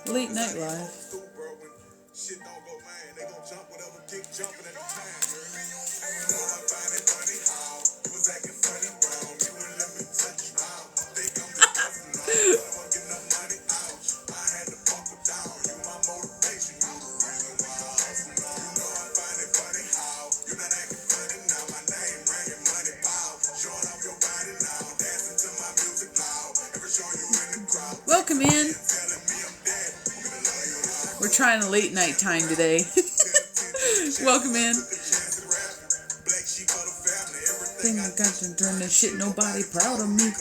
Late night live. Welcome in. We're trying a late night time today. Welcome in. Think I got to turn this shit, nobody proud of me.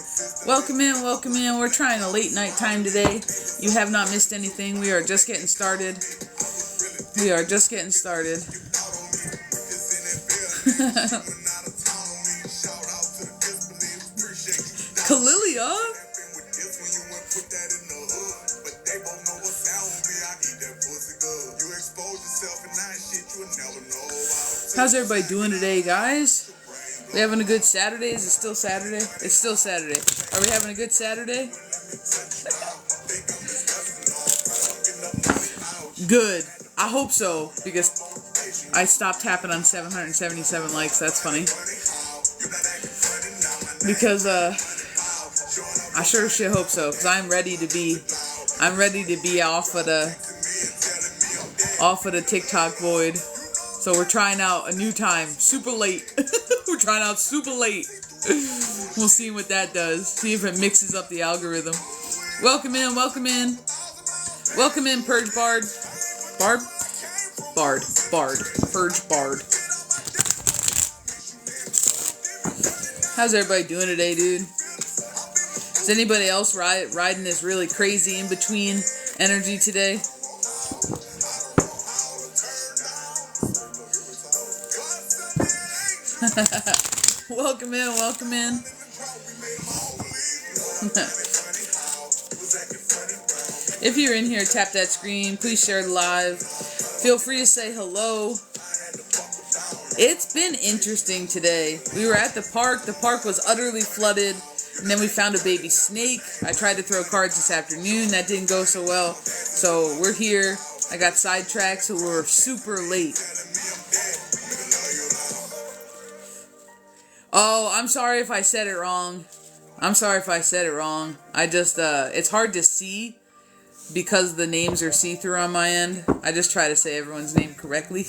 Welcome in, welcome in. We're trying a late night time today. You have not missed anything. We are just getting started. We are just getting started. Kalilia? How's everybody doing today, guys? We having a good Saturday? Is it still Saturday? It's still Saturday. Are we having a good Saturday? Good. I hope so, because I stopped tapping on 777 likes. That's funny. Because I sure shit hope so, because I'm ready to be off of the TikTok void. So we're trying out a new time, super late. We're trying out super late. We'll see what that does. See if it mixes up the algorithm. Welcome in, welcome in. Welcome in, Purge Bard. Bard? Bard. Purge Bard. How's everybody doing today, dude? Is anybody else riding this really crazy in-between energy today? Welcome in, welcome in. If you're in here, tap that screen. Please share the live. Feel free to say hello. It's been interesting today. We were at the park. The park was utterly flooded. And then we found a baby snake. I tried to throw cards this afternoon. That didn't go so well. So we're here. I got sidetracked, so we're super late. Oh, I'm sorry if I said it wrong. I just, it's hard to see because the names are see-through on my end. I just try to say everyone's name correctly.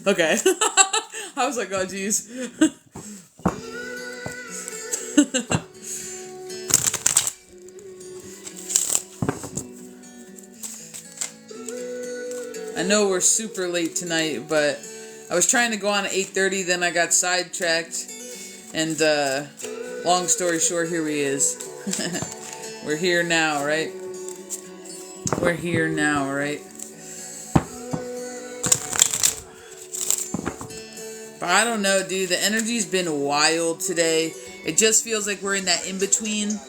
Okay. I was like, oh, geez. I know we're super late tonight, but I was trying to go on at 8:30, then I got sidetracked, and long story short, here he is. We're here now, right? We're here now, right? But I don't know, dude. The energy's been wild today. It just feels like we're in that in-between.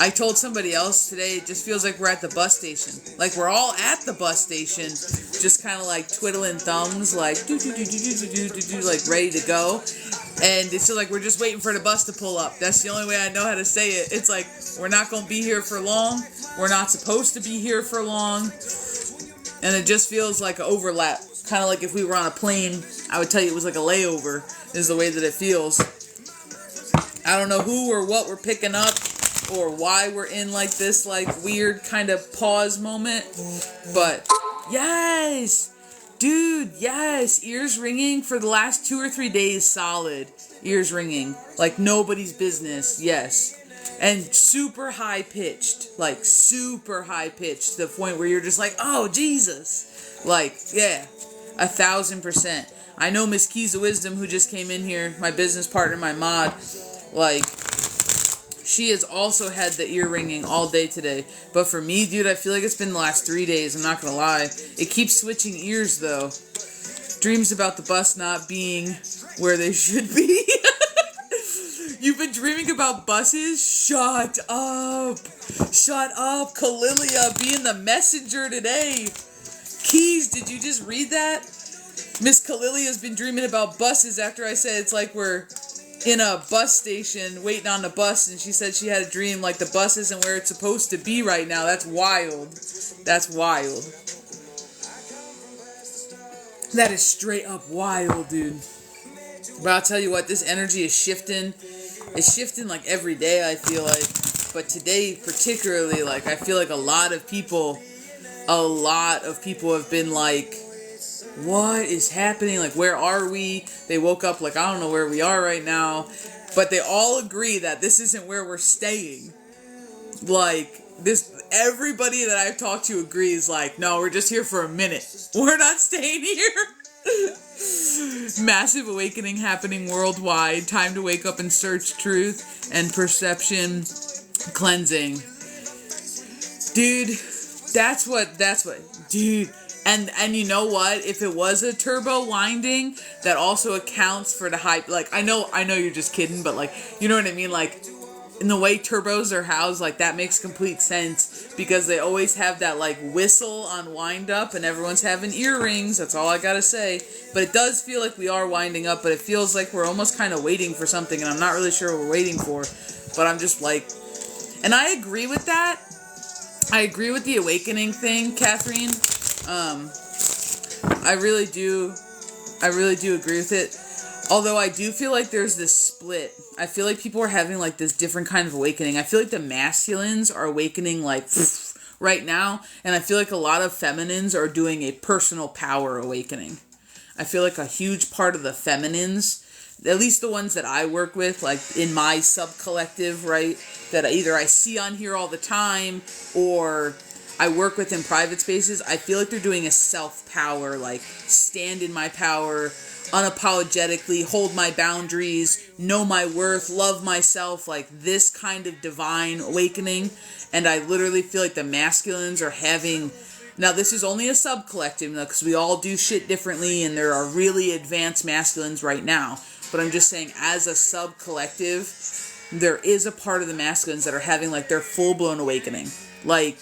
I told somebody else today, it just feels like we're at the bus station. Like we're all at the bus station, just kind of like twiddling thumbs, like like ready to go. And it's just like we're just waiting for the bus to pull up. That's the only way I know how to say it. It's like we're not going to be here for long. We're not supposed to be here for long. And it just feels like an overlap. Kind of like if we were on a plane, I would tell you it was like a layover, is the way that it feels. I don't know who or what we're picking up, or why we're in like this like weird kind of pause moment, but yes, dude, yes, ears ringing for the last 2 or 3 days, solid ears ringing like nobody's business. Yes, and super high pitched, to the point where you're just like, oh Jesus, like yeah, 1,000%. I know Miss Keys of Wisdom, who just came in here, my business partner, my mod, like she has also had the ear ringing all day today. But for me, dude, I feel like it's been the last 3 days. I'm not going to lie. It keeps switching ears, though. Dreams about the bus not being where they should be. You've been dreaming about buses? Shut up. Shut up. Kalilia being the messenger today. Keys, did you just read that? Miss Kalilia's been dreaming about buses after I said it's like we're in a bus station waiting on the bus, and she said she had a dream like the bus isn't where it's supposed to be right now. That's wild. That's wild. That is straight up wild, dude. But I'll tell you what, this energy is shifting. It's shifting like every day, I feel like. But today particularly, like, I feel like a lot of people have been like, what is happening? Like, where are we? They woke up like, I don't know where we are right now. But they all agree that this isn't where we're staying. Like, everybody that I've talked to agrees, like, no, we're just here for a minute. We're not staying here. Massive awakening happening worldwide. Time to wake up and search truth and perception cleansing. Dude, that's what, dude. And you know what? If it was a turbo winding, that also accounts for the hype. Like, I know you're just kidding, but like, you know what I mean? Like, in the way turbos are housed, like, that makes complete sense because they always have that like whistle on wind up and everyone's having earrings. That's all I gotta say. But it does feel like we are winding up, but it feels like we're almost kind of waiting for something, and I'm not really sure what we're waiting for. But I'm just like, and I agree with that. I agree with the awakening thing, Catherine. I really do agree with it. Although I do feel like there's this split. I feel like people are having like this different kind of awakening. I feel like the masculines are awakening like right now, and I feel like a lot of feminines are doing a personal power awakening. I feel like a huge part of the feminines, at least the ones that I work with, like in my sub-collective, right, that either I see on here all the time or I work with in private spaces, I feel like they're doing a self-power, like stand in my power, unapologetically hold my boundaries, know my worth, love myself, like this kind of divine awakening. And I literally feel like the masculines are having, now this is only a sub-collective, because we all do shit differently and there are really advanced masculines right now. But I'm just saying, as a sub-collective, there is a part of the masculines that are having like their full-blown awakening. Like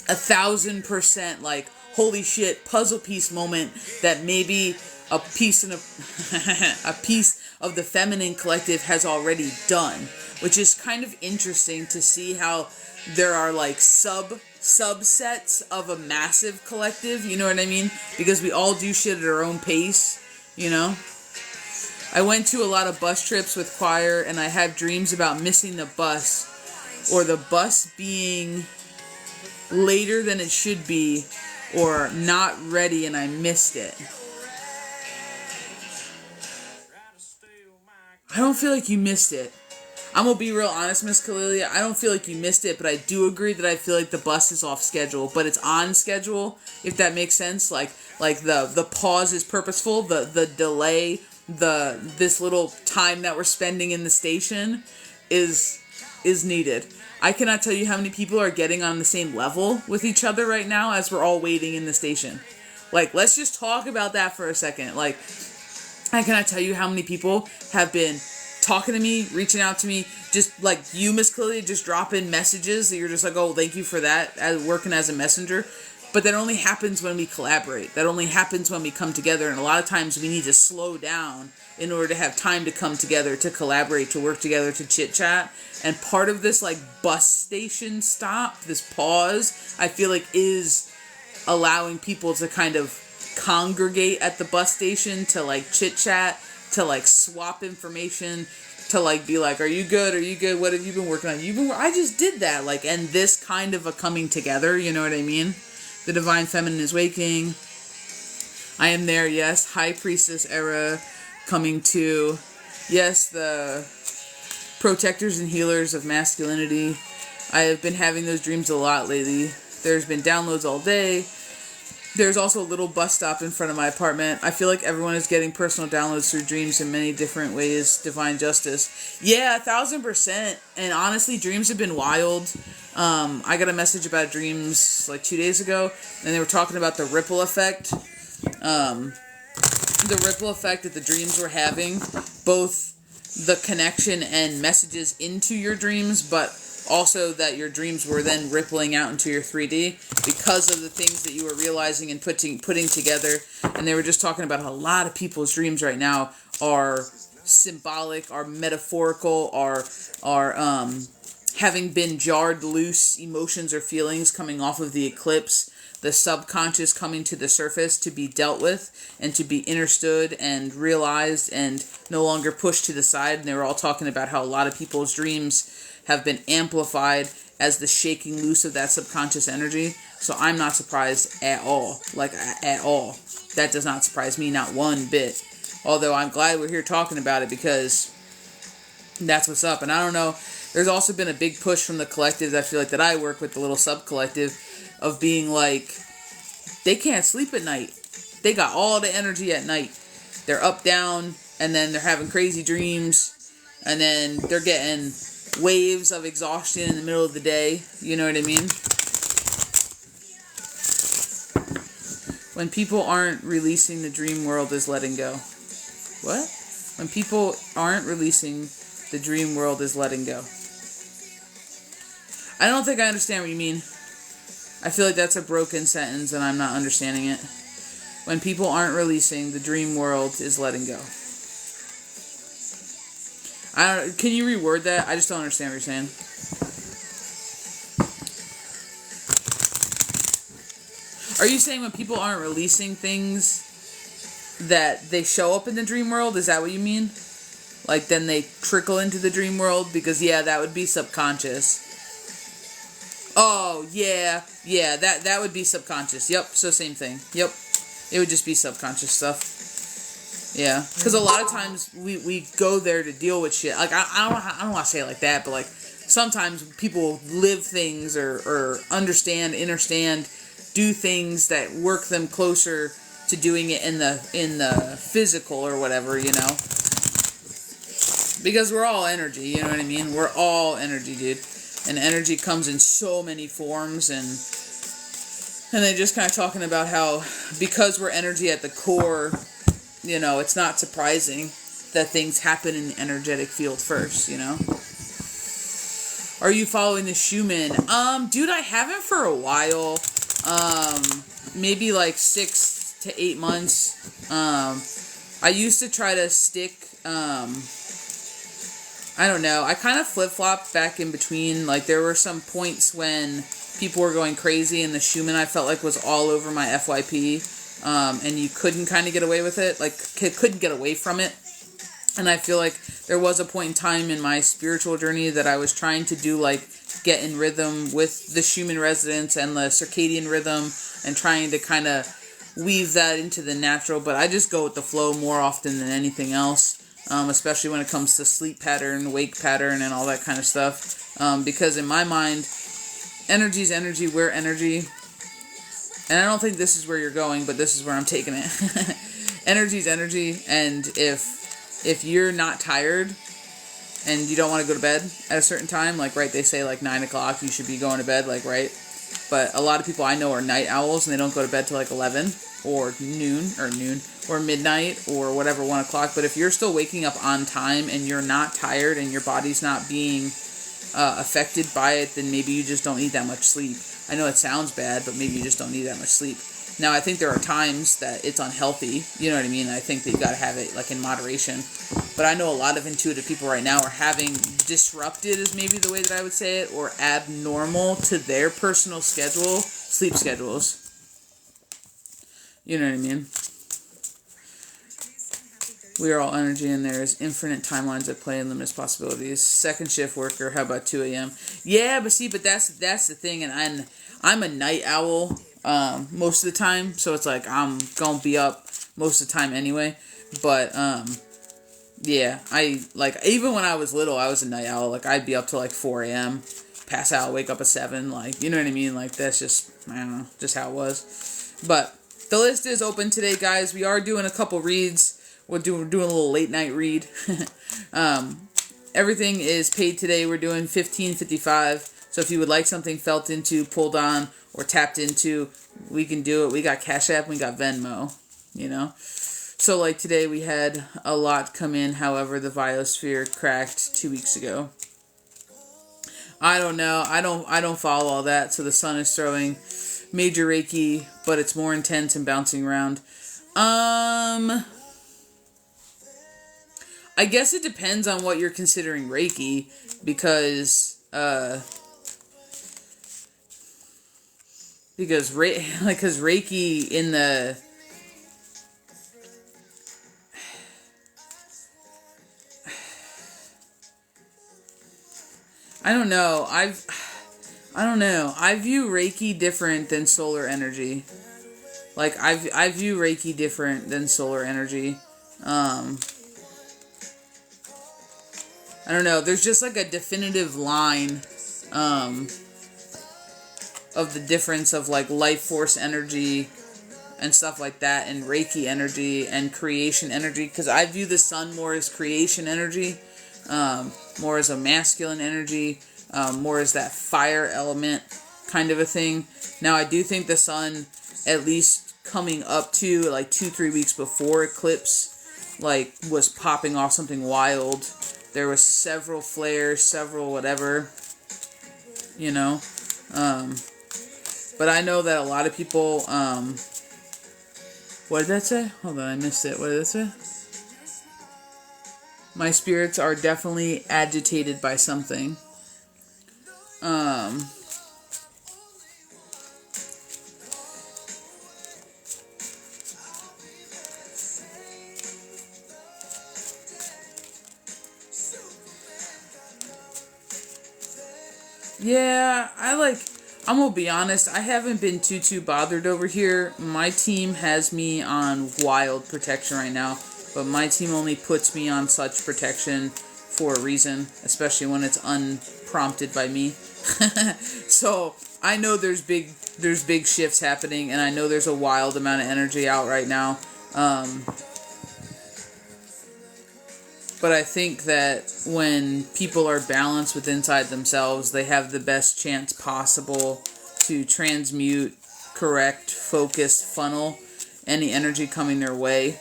1,000%, like, holy shit, puzzle piece moment that maybe a piece a piece of the feminine collective has already done, which is kind of interesting to see how there are like subsets of a massive collective, you know what I mean? Because we all do shit at our own pace, you know? I went to a lot of bus trips with choir, and I have dreams about missing the bus, or the bus being later than it should be, or not ready and I missed it. I don't feel like you missed it. I'm gonna be real honest, Miss Kalilia. I don't feel like you missed it, but I do agree that I feel like the bus is off schedule, but it's on schedule, if that makes sense. Like the pause is purposeful, the delay, this little time that we're spending in the station is needed. I cannot tell you how many people are getting on the same level with each other right now as we're all waiting in the station. Like, let's just talk about that for a second. Like, I cannot tell you how many people have been talking to me, reaching out to me, just like you, Miss Clelia, just dropping messages that you're just like, oh, thank you for that, as working as a messenger. But that only happens when we collaborate. That only happens when we come together. And a lot of times we need to slow down in order to have time to come together, to collaborate, to work together, to chit-chat. And part of this, like, bus station stop, this pause, I feel like is allowing people to kind of congregate at the bus station, to, like, chit-chat, to, like, swap information, to, like, be like, are you good? Are you good? What have you been working on? I just did that. Like, and this kind of a coming together, you know what I mean? The Divine Feminine is waking. I am there, yes. High Priestess era coming to. Yes, the protectors and healers of masculinity. I have been having those dreams a lot lately. There's been downloads all day. There's also a little bus stop in front of my apartment. I feel like everyone is getting personal downloads through dreams in many different ways. Divine justice. Yeah, 1,000%. And honestly, dreams have been wild. I got a message about dreams like 2 days ago, and they were talking about the ripple effect. The ripple effect that the dreams were having, both the connection and messages into your dreams, but also that your dreams were then rippling out into your 3D because of the things that you were realizing and putting together. And they were just talking about how a lot of people's dreams right now are symbolic, are metaphorical, are having been jarred loose emotions or feelings coming off of the eclipse, the subconscious coming to the surface to be dealt with and to be understood and realized and no longer pushed to the side. And they were all talking about how a lot of people's dreams have been amplified as the shaking loose of that subconscious energy. So I'm not surprised at all. Like, at all. That does not surprise me, not one bit. Although I'm glad we're here talking about it, because that's what's up. And I don't know, there's also been a big push from the collectives, I feel like, that I work with, the little sub-collective, of being like, they can't sleep at night. They got all the energy at night. They're up, down, and then they're having crazy dreams, and then they're getting waves of exhaustion in the middle of the day. You know what I mean? When people aren't releasing, the dream world is letting go. What? When people aren't releasing, the dream world is letting go. I don't think I understand what you mean. I feel like that's a broken sentence and I'm not understanding it. When people aren't releasing, the dream world is letting go. Can you reword that? I just don't understand what you're saying. Are you saying when people aren't releasing things that they show up in the dream world? Is that what you mean? Like, then they trickle into the dream world? Because, yeah, that would be subconscious. Oh, yeah, that would be subconscious. Yep, so same thing. Yep, it would just be subconscious stuff. Yeah, because a lot of times we go there to deal with shit. Like, I don't want to say it like that, but, like, sometimes people live things or understand, do things that work them closer to doing it in the physical or whatever, you know? Because we're all energy, you know what I mean? We're all energy, dude. And energy comes in so many forms, and they're just kind of talking about how, because we're energy at the core, you know, it's not surprising that things happen in the energetic field first, you know? Are you following the Shaman? Dude, I haven't for a while. Maybe like 6 to 8 months. I used to try to stick, I don't know. I kind of flip-flopped back in between. Like, there were some points when people were going crazy, and the Shaman, I felt like, was all over my FYP. And you couldn't kind of get away with it. Like, couldn't get away from it. And I feel like there was a point in time in my spiritual journey that I was trying to do, like, get in rhythm with the Shaman resonance and the circadian rhythm, and trying to kind of weave that into the natural. But I just go with the flow more often than anything else. Especially when it comes to sleep pattern, wake pattern, and all that kind of stuff. Because in my mind, energy's energy, we're energy. And I don't think this is where you're going, but this is where I'm taking it. Energy's energy, and if you're not tired and you don't want to go to bed at a certain time, like, right, they say like 9 o'clock, you should be going to bed, like, right? But a lot of people I know are night owls, and they don't go to bed till like 11 or noon or midnight or whatever, 1 o'clock. But if you're still waking up on time and you're not tired and your body's not being affected by it, then maybe you just don't need that much sleep. I know it sounds bad, but maybe you just don't need that much sleep. Now, I think there are times that it's unhealthy, you know what I mean? I think that you gotta have it, like, in moderation. But I know a lot of intuitive people right now are having disrupted, is maybe the way that I would say it, or abnormal to their personal schedule, sleep schedules. You know what I mean? We are all energy, and there is infinite timelines at play and limitless possibilities. Second shift worker, how about 2 a.m.? Yeah, but that's the thing, and I'm a night owl most of the time, so it's like I'm gonna be up most of the time anyway. But yeah, I, like, even when I was little, I was a night owl. Like, I'd be up till like 4 a.m., pass out, wake up at 7, like, you know what I mean? Like, that's just, I don't know, just how it was. But the list is open today, guys. We are doing a couple reads. We're doing a little late night read. Everything is paid today. We're doing $15.55. So if you would like something felt into, pulled on, or tapped into, we can do it. We got Cash App, we got Venmo, you know. So like today we had a lot come in. However, the Biosphere cracked 2 weeks ago. I don't know. I don't follow all that. So the sun is throwing major Reiki, but it's more intense and bouncing around. I I guess it depends on what you're considering Reiki, because Reiki in the I don't know. I don't know. I view Reiki different than solar energy. Like, I view Reiki different than solar energy. I don't know. There's just like a definitive line of the difference of like life force energy and stuff like that, and Reiki energy and creation energy. Because I view the sun more as creation energy, more as a masculine energy, more as that fire element kind of a thing. Now, I do think the sun, at least coming up to like 2-3 weeks before eclipse, like was popping off something wild. There was several flares, several whatever, you know. But I know that a lot of people, what did that say? Hold on, I missed it. What did it say? My spirits are definitely agitated by something. Yeah, I'm gonna be honest, I haven't been too bothered over here. My team has me on wild protection right now, but my team only puts me on such protection for a reason, especially when it's unprompted by me. So I know there's big shifts happening, and I know there's a wild amount of energy out right now. But I think that when people are balanced with inside themselves, they have the best chance possible to transmute, correct, focus, funnel any energy coming their way,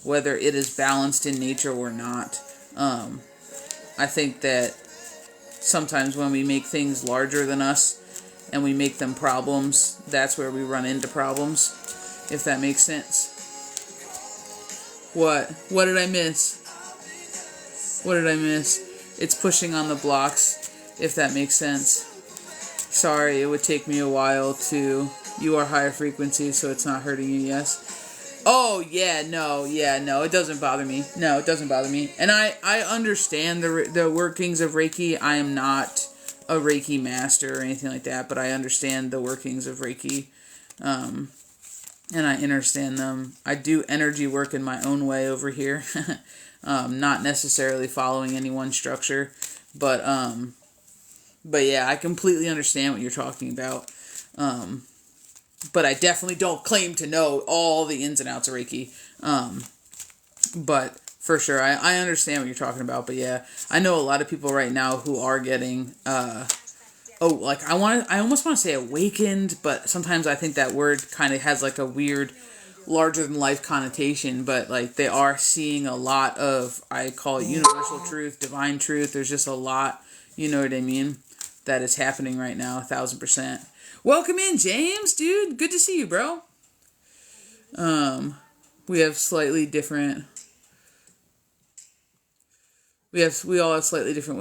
whether it is balanced in nature or not. I think that sometimes when we make things larger than us and we make them problems, that's where we run into problems, if that makes sense. What? What did I miss? What did I miss? It's pushing on the blocks, if that makes sense. Sorry, it would take me a while to... You are higher frequency, so it's not hurting you, yes? Oh, yeah, no, it doesn't bother me. No, it doesn't bother me. And I understand the workings of Reiki. I am not a Reiki master or anything like that, but I understand the workings of Reiki. And I understand them. I do energy work in my own way over here. Not necessarily following any one structure, but yeah, I completely understand what you're talking about. But I definitely don't claim to know all the ins and outs of Reiki. But for sure, I understand what you're talking about. But yeah, I know a lot of people right now who are getting, I almost want to say awakened, but sometimes I think that word kind of has like a weird larger than life connotation, but like they are seeing a lot of, I call it universal truth, divine truth. There's just a lot, you know what I mean, that is happening right now, 1000%. Welcome in, James, dude. Good to see you, bro. We have slightly different. We all have slightly different.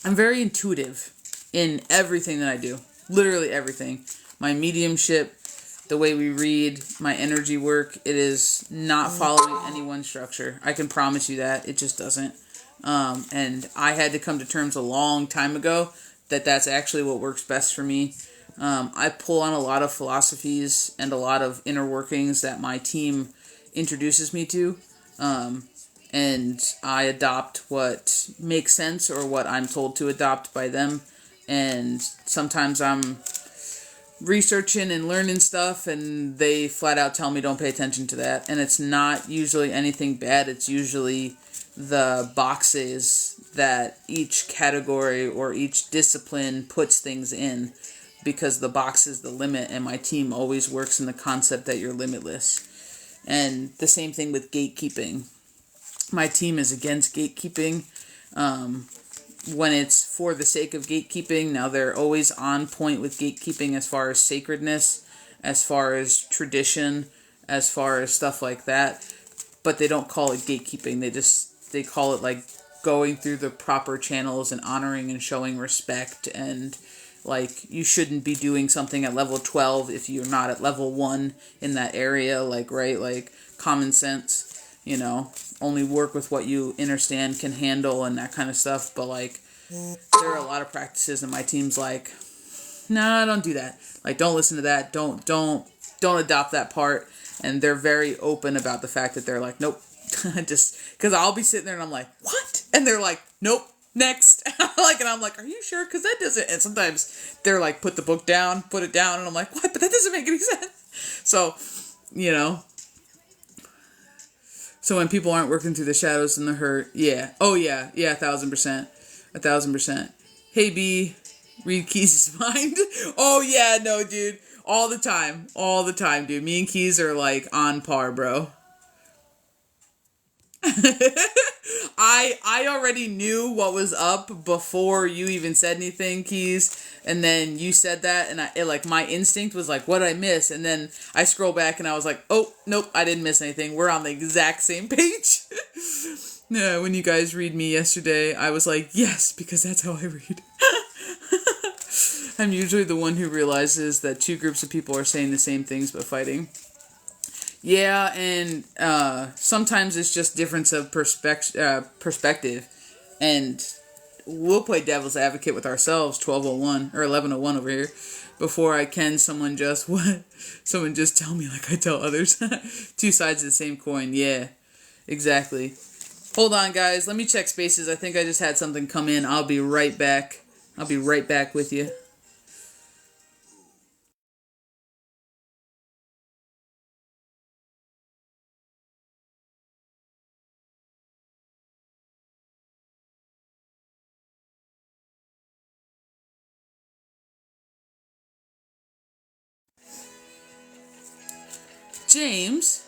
I'm very intuitive in everything that I do. Literally everything. My mediumship, the way we read, my energy work, it is not following any one structure. I can promise you that. It just doesn't. And I had to come to terms a long time ago that that's actually what works best for me. I pull on a lot of philosophies and a lot of inner workings that my team introduces me to. And I adopt what makes sense or what I'm told to adopt by them. And sometimes I'm researching and learning stuff and they flat out tell me don't pay attention to that. And it's not usually anything bad. It's usually the boxes that each category or each discipline puts things in, because the box is the limit, and my team always works in the concept that you're limitless. And the same thing with gatekeeping. My team is against gatekeeping when it's for the sake of gatekeeping. Now, they're always on point with gatekeeping as far as sacredness, as far as tradition, as far as stuff like that. But they don't call it gatekeeping. They call it like going through the proper channels and honoring and showing respect, and like you shouldn't be doing something at level 12 if you're not at level 1 in that area, like, right? Like common sense, you know, only work with what you understand, can handle, and that kind of stuff. But like there are a lot of practices and my team's like, no, don't do that. Like, don't listen to that. Don't adopt that part. And they're very open about the fact that they're like, nope. Just because I'll be sitting there and I'm like, what? And they're like, nope, next. And I'm like, are you sure? Because that doesn't. And sometimes they're like, put the book down, put it down. And I'm like, what? But that doesn't make any sense. So, you know. So when people aren't working through the shadows and the hurt, yeah. Oh, yeah. Yeah, 1,000%. 1,000%. Hey, B. Read Keys' mind. Oh, yeah, no, dude. All the time. All the time, dude. Me and Keys are, like, on par, bro. I already knew what was up before you even said anything, Keys. And then you said that, and my instinct was like, what did I miss? And then I scroll back, and I was like, oh, nope, I didn't miss anything. We're on the exact same page. Yeah, when you guys read me yesterday, I was like, yes, because that's how I read. I'm usually the one who realizes that two groups of people are saying the same things but fighting. Yeah, and sometimes it's just difference of perspective. And we'll play devil's advocate with ourselves, 1201 or 1101 over here. Before I can, someone just tell me like I tell others. Two sides of the same coin. Yeah, exactly. Hold on, guys. Let me check spaces. I think I just had something come in. I'll be right back. I'll be right back with you. James?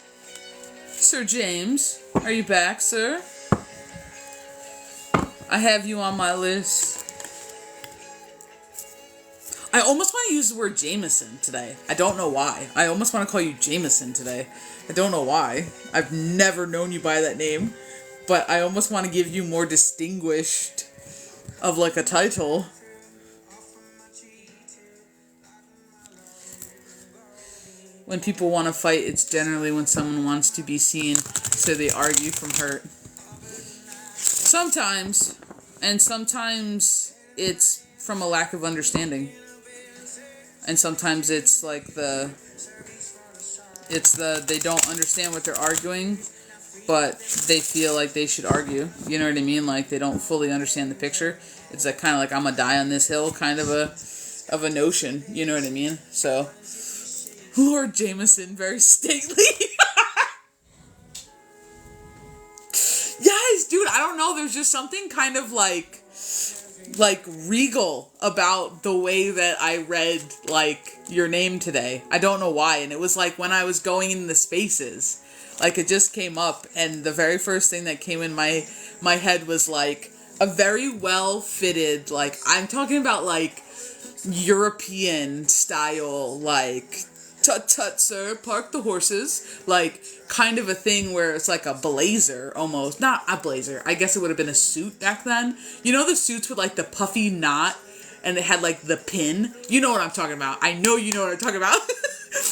Sir James? Are you back, sir? I have you on my list. I almost want to use the word Jameson today. I don't know why. I almost want to call you Jameson today. I don't know why. I've never known you by that name. But I almost want to give you more distinguished of like a title. When people want to fight, it's generally when someone wants to be seen, so they argue from hurt. Sometimes, and sometimes it's from a lack of understanding. And sometimes it's like they don't understand what they're arguing, but they feel like they should argue. You know what I mean? Like they don't fully understand the picture. It's like kind of like I'm gonna die on this hill kind of a notion. You know what I mean? So Lord Jameson, very stately. Yes, dude, I don't know. There's just something kind of like regal about the way that I read like your name today. I don't know why. And it was like when I was going in the spaces, like it just came up, and the very first thing that came in my head was like a very well fitted, like I'm talking about like European style, like tut tut sir, park the horses, like kind of a thing where it's like a blazer almost. Not a blazer, I guess it would have been a suit back then. You know the suits with like the puffy knot and it had like the pin? You know what I'm talking about. I know you know what I'm talking about.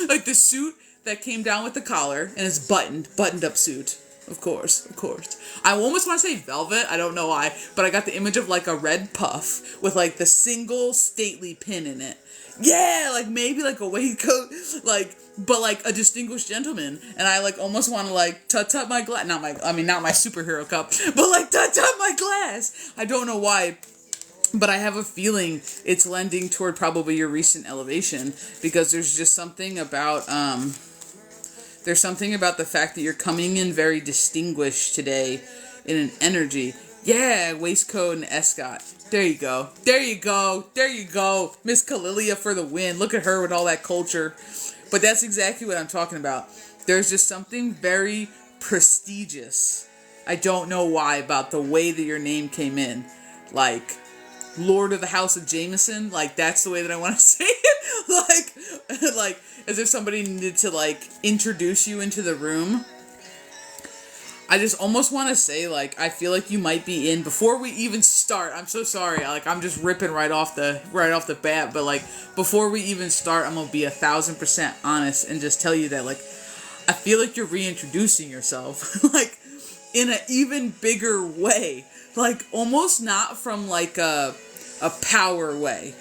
Like the suit that came down with the collar and it's buttoned up suit. Of course. I almost want to say velvet, I don't know why, but I got the image of like a red puff with like the single stately pin in it. Yeah, like maybe like a waistcoat, like, but like a distinguished gentleman. And I like almost want to like tut my glass, not my superhero cup, but like tut my glass. I don't know why, but I have a feeling it's lending toward probably your recent elevation, because there's just something about, there's something about the fact that you're coming in very distinguished today in an energy. Yeah, waistcoat and escort. There you go. Miss Kalilia for the win. Look at her with all that culture. But that's exactly what I'm talking about. There's just something very prestigious. I don't know why about the way that your name came in. Like, Lord of the House of Jameson. Like, that's the way that I want to say it. like, as if somebody needed to, like, introduce you into the room. I just almost want to say, like, I feel like you might be in, before we even start, I'm so sorry, like, I'm just ripping right off the bat, but, like, before we even start, I'm gonna be 1,000% honest and just tell you that, like, I feel like you're reintroducing yourself, like, in an even bigger way, like, almost not from, like, a power way,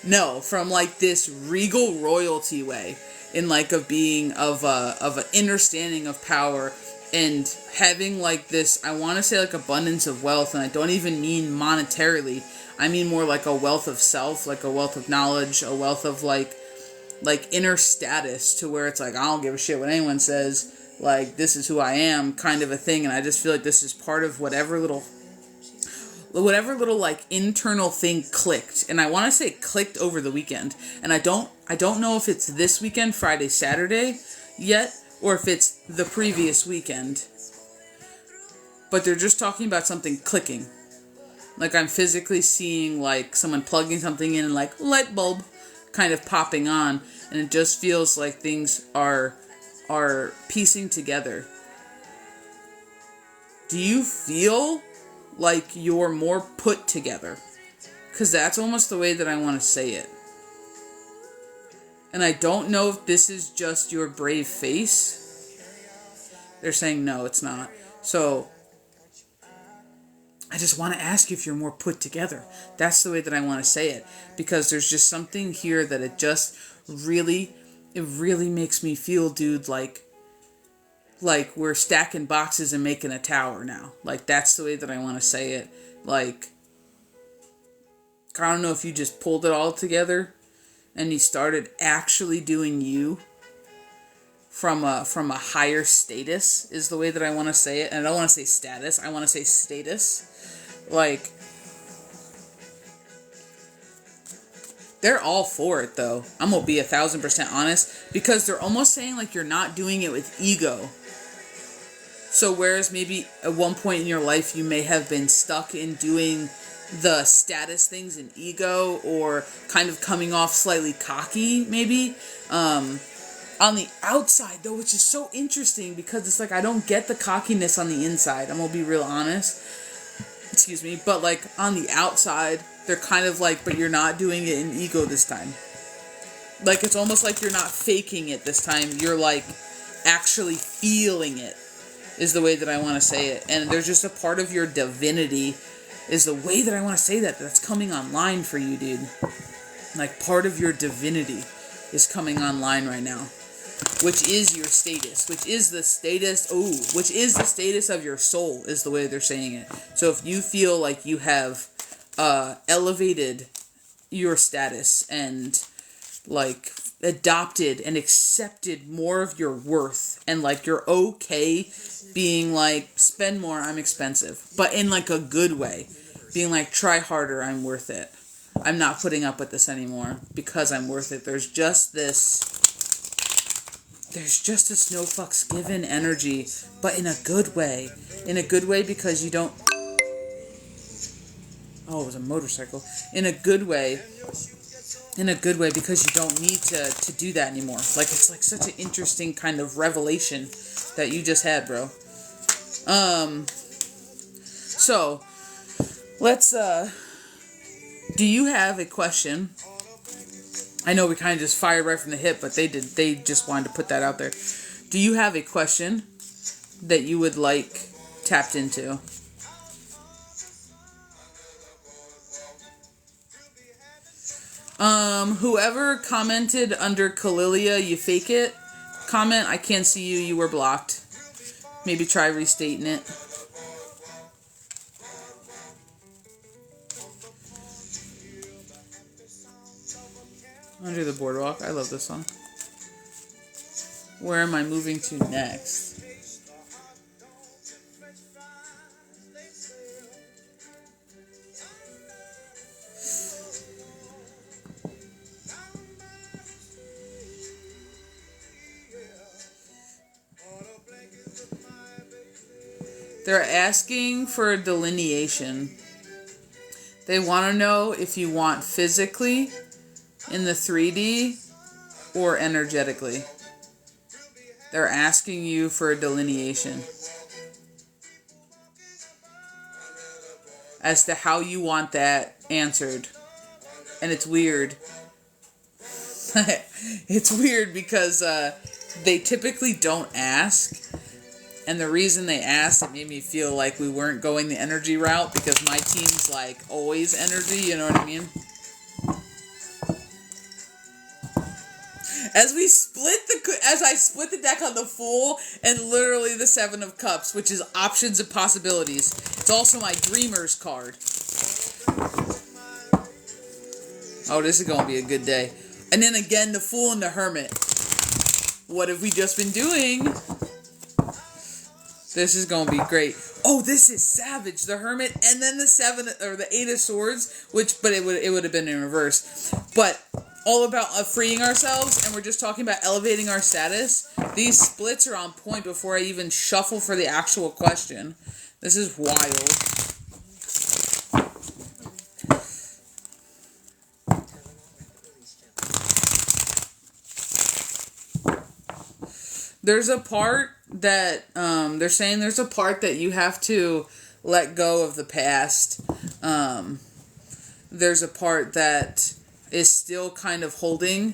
no, from, like, this regal royalty way, in, like, of being, of an understanding of power, and having, like, this, I want to say, like, abundance of wealth, and I don't even mean monetarily. I mean more like a wealth of self, like a wealth of knowledge, a wealth of, like inner status, to where it's like, I don't give a shit what anyone says, like, this is who I am, kind of a thing, and I just feel like this is part of whatever little, like, internal thing clicked, and I want to say clicked over the weekend, and I don't know if it's this weekend, Friday, Saturday, yet, or if it's the previous weekend. But they're just talking about something clicking. Like, I'm physically seeing, like, someone plugging something in and, like, light bulb kind of popping on. And it just feels like things are piecing together. Do you feel like you're more put together? Because that's almost the way that I want to say it. And I don't know if this is just your brave face. They're saying no, it's not. So, I just want to ask you if you're more put together. That's the way that I want to say it. Because there's just something here that it just really makes me feel, dude, like we're stacking boxes and making a tower now. Like, that's the way that I want to say it. Like, I don't know if you just pulled it all together and you started actually doing you from a higher status, is the way that I want to say it. And I don't want to say status, I want to say status. Like, they're all for it, though. I'm gonna be 1,000% honest, because they're almost saying, like, you're not doing it with ego. So whereas maybe at one point in your life you may have been stuck in doing the status things in ego, or kind of coming off slightly cocky, maybe, on the outside, though, which is so interesting, because it's like, I don't get the cockiness on the inside, I'm gonna be real honest, excuse me, but, like, on the outside, they're kind of like, but you're not doing it in ego this time. Like, it's almost like you're not faking it this time, you're, like, actually feeling it, is the way that I want to say it. And there's just a part of your divinity, is the way that I want to say that, that's coming online for you, dude. Like, part of your divinity is coming online right now, which is your status, which is the status of your soul, is the way they're saying it. So if you feel like you have elevated your status and, like, adopted and accepted more of your worth, and, like, you're okay being like, spend more, I'm expensive, but in, like, a good way, being like, try harder, I'm worth it, I'm not putting up with this anymore because I'm worth it. There's just this no fucks given energy, but in a good way, because you don't, oh, it was a motorcycle, in a good way, because you don't need to do that anymore. Like, it's like such an interesting kind of revelation that you just had, bro. So, let's, do you have a question? I know we kind of just fired right from the hip, but they just wanted to put that out there. Do you have a question that you would like tapped into? Whoever commented under Kalilia, you fake it comment, I can't see you, you were blocked. Maybe try restating it. Under the Boardwalk, I love this song. Where am I moving to next? They're asking for a delineation. They want to know if you want physically in the 3D or energetically. They're asking you for a delineation as to how you want that answered. And it's weird. It's weird because they typically don't ask. And the reason they asked, it made me feel like we weren't going the energy route, because my team's like always energy, you know what I mean? As I split the deck on the Fool and literally the Seven of Cups, which is options and possibilities. It's also my Dreamer's card. Oh, this is going to be a good day. And then again, the Fool and the Hermit. What have we just been doing? This is going to be great. Oh, this is savage. The Hermit and then the Seven or the Eight of Swords, but it would have been in reverse. But all about freeing ourselves, and we're just talking about elevating our status. These splits are on point before I even shuffle for the actual question. This is wild. There's a part that they're saying there's a part that you have to let go of the past. There's a part that is still kind of holding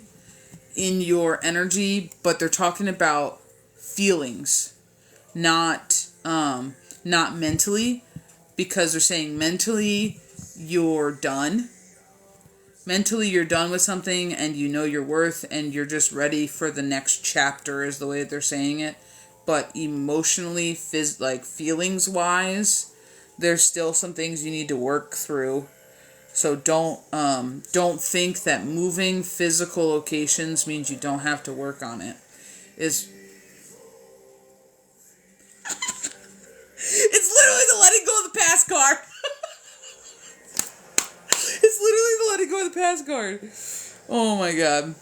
in your energy, but they're talking about feelings, not mentally, because they're saying mentally you're done. Mentally you're done with something and you know your worth and you're just ready for the next chapter is the way that they're saying it. But emotionally, feelings wise, there's still some things you need to work through. So don't think that moving physical locations means you don't have to work on it. It's literally the letting go of the past card. It's literally the letting go of the past card. Oh my god.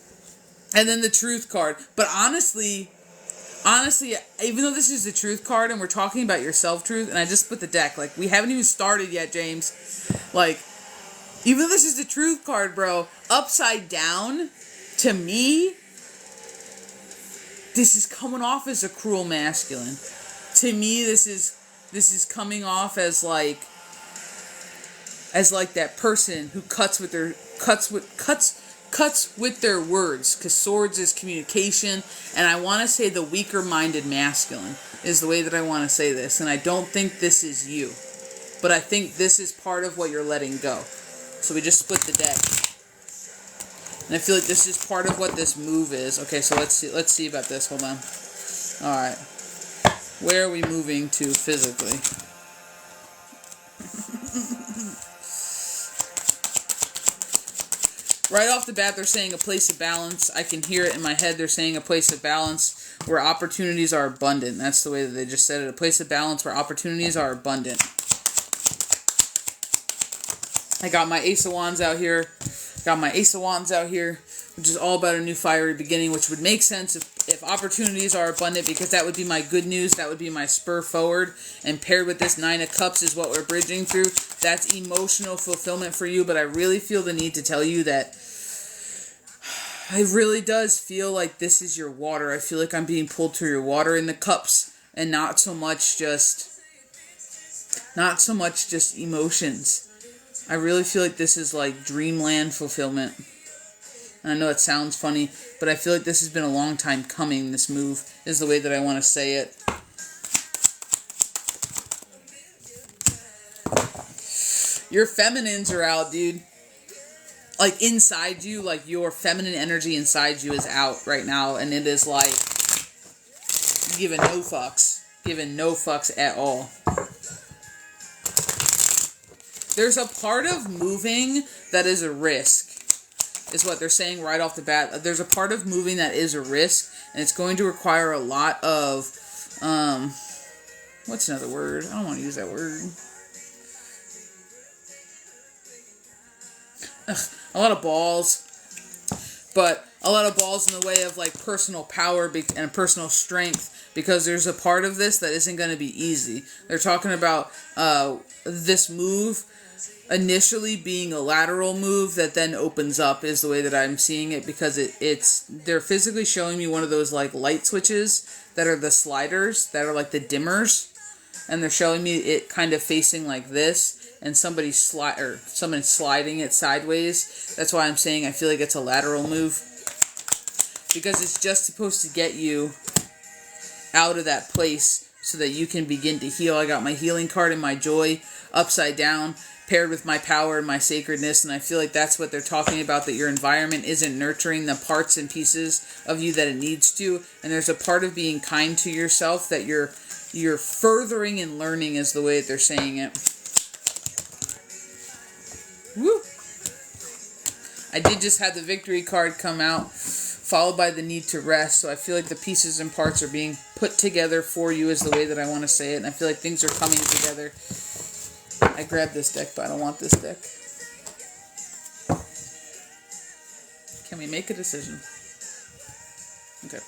And then the truth card. But honestly, even though this is the truth card and we're talking about your self-truth, and I just put the deck, like, we haven't even started yet, James. Like, even though this is the truth card, bro, upside down, to me, this is coming off as a cruel masculine. To me, this is coming off as like that person who cuts with their words, because swords is communication, and I want to say the weaker-minded masculine is the way that I want to say this, and I don't think this is you, but I think this is part of what you're letting go. So we just split the deck, and I feel like this is part of what this move is. Okay, so let's see about this. Hold on. All right, where are we moving to physically? Right off the bat, they're saying a place of balance. I can hear it in my head. They're saying a place of balance where opportunities are abundant. That's the way that they just said it. A place of balance where opportunities are abundant. I got my Ace of Wands out here. Which is all about a new fiery beginning, which would make sense if opportunities are abundant, because that would be my good news. That would be my spur forward. And paired with this Nine of Cups is what we're bridging through. That's emotional fulfillment for you. But I really feel the need to tell you that it really does feel like this is your water. I feel like I'm being pulled through your water in the cups, and not so much just emotions. I really feel like this is like dreamland fulfillment. And I know it sounds funny, but I feel like this has been a long time coming. This move is the way that I want to say it. Your feminines are out, dude. Like inside you, like your feminine energy inside you is out right now, and it is like giving no fucks at all. There's a part of moving that is a risk, is what they're saying right off the bat. There's a part of moving that is a risk, and it's going to require a lot of, what's another word? I don't want to use that word. A lot of balls, but a lot of balls in the way of like personal power and personal strength, because there's a part of this that isn't going to be easy. They're talking about this move initially being a lateral move that then opens up is the way that I'm seeing it, because they're physically showing me one of those like light switches that are the sliders, that are like the dimmers, and they're showing me it kind of facing like this, and someone's sliding it sideways. That's why I'm saying I feel like it's a lateral move, because it's just supposed to get you out of that place so that you can begin to heal. I got my healing card and my joy upside down, paired with my power and my sacredness, and I feel like that's what they're talking about, that your environment isn't nurturing the parts and pieces of you that it needs to, and there's a part of being kind to yourself that you're furthering and learning, is the way that they're saying it. Woo! I did just have the victory card come out, followed by the need to rest, so I feel like the pieces and parts are being put together for you, is the way that I want to say it, and I feel like things are coming together. I grabbed this deck, but I don't want this deck. Can we make a decision? Okay.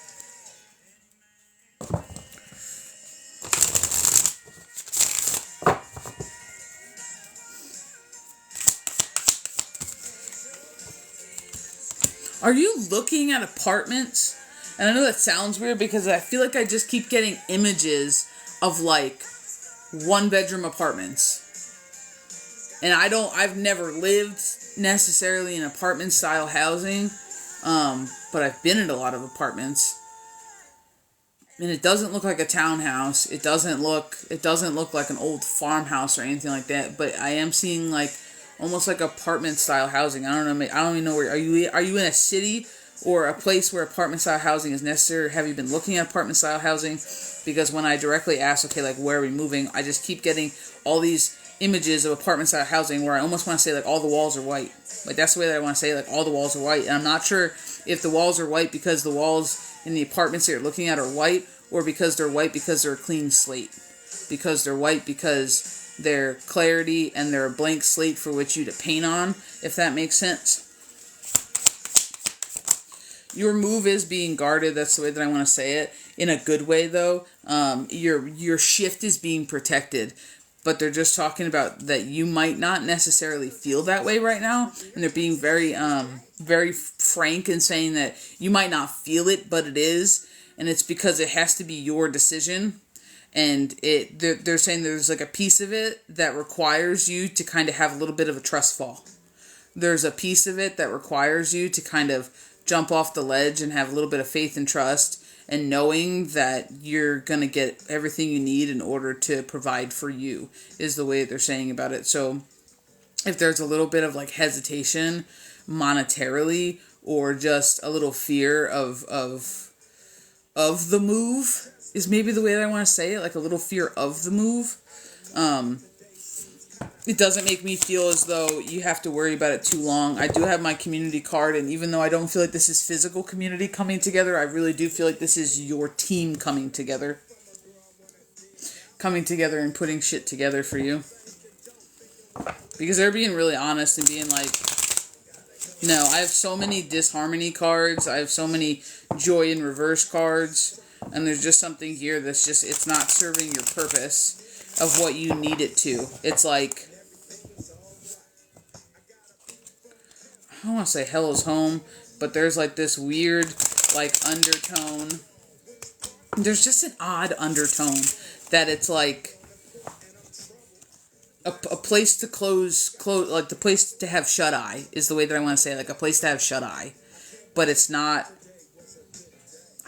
Are you looking at apartments? And I know that sounds weird, because I feel like I just keep getting images of like 1-bedroom apartments. And I've never lived necessarily in apartment style housing, but I've been in a lot of apartments. And it doesn't look like a townhouse. It doesn't look like an old farmhouse or anything like that, but I am seeing like almost like apartment style housing. I don't know, I don't even know where, are you in a city or a place where apartment style housing is necessary? Have you been looking at apartment style housing? Because when I directly ask, okay, like where are we moving, I just keep getting all these images of apartment style housing where I almost want to say like all the walls are white. Like that's the way that I want to say, like all the walls are white. And I'm not sure if the walls are white because the walls in the apartments that you're looking at are white, or because they're white because they're a clean slate. Because they're white because they're clarity and they're a blank slate for which you to paint on, if that makes sense. Your move is being guarded. That's the way that I want to say it. In a good way, though. Your shift is being protected. But they're just talking about that you might not necessarily feel that way right now. And they're being very, very frank in saying that you might not feel it, but it is. And it's because it has to be your decision. And they're saying there's like a piece of it that requires you to kind of have a little bit of a trust fall. There's a piece of it that requires you to kind of jump off the ledge and have a little bit of faith and trust, and knowing that you're going to get everything you need in order to provide for you, is the way they're saying about it. So if there's a little bit of like hesitation monetarily, or just a little fear of the move, is maybe the way that I want to say it, like a little fear of the move. It doesn't make me feel as though you have to worry about it too long. I do have my community card, and even though I don't feel like this is physical community coming together, I really do feel like this is your team coming together. Coming together and putting shit together for you. Because they're being really honest and being like, no, I have so many disharmony cards, I have so many joy in reverse cards, and there's just something here that's just, it's not serving your purpose of what you need it to. It's like, I don't want to say hell is home, but there's like this weird like undertone. There's just an odd undertone that it's like a place to close, like the place to have shut eye is the way that I want to say it, like a place to have shut eye. But it's not,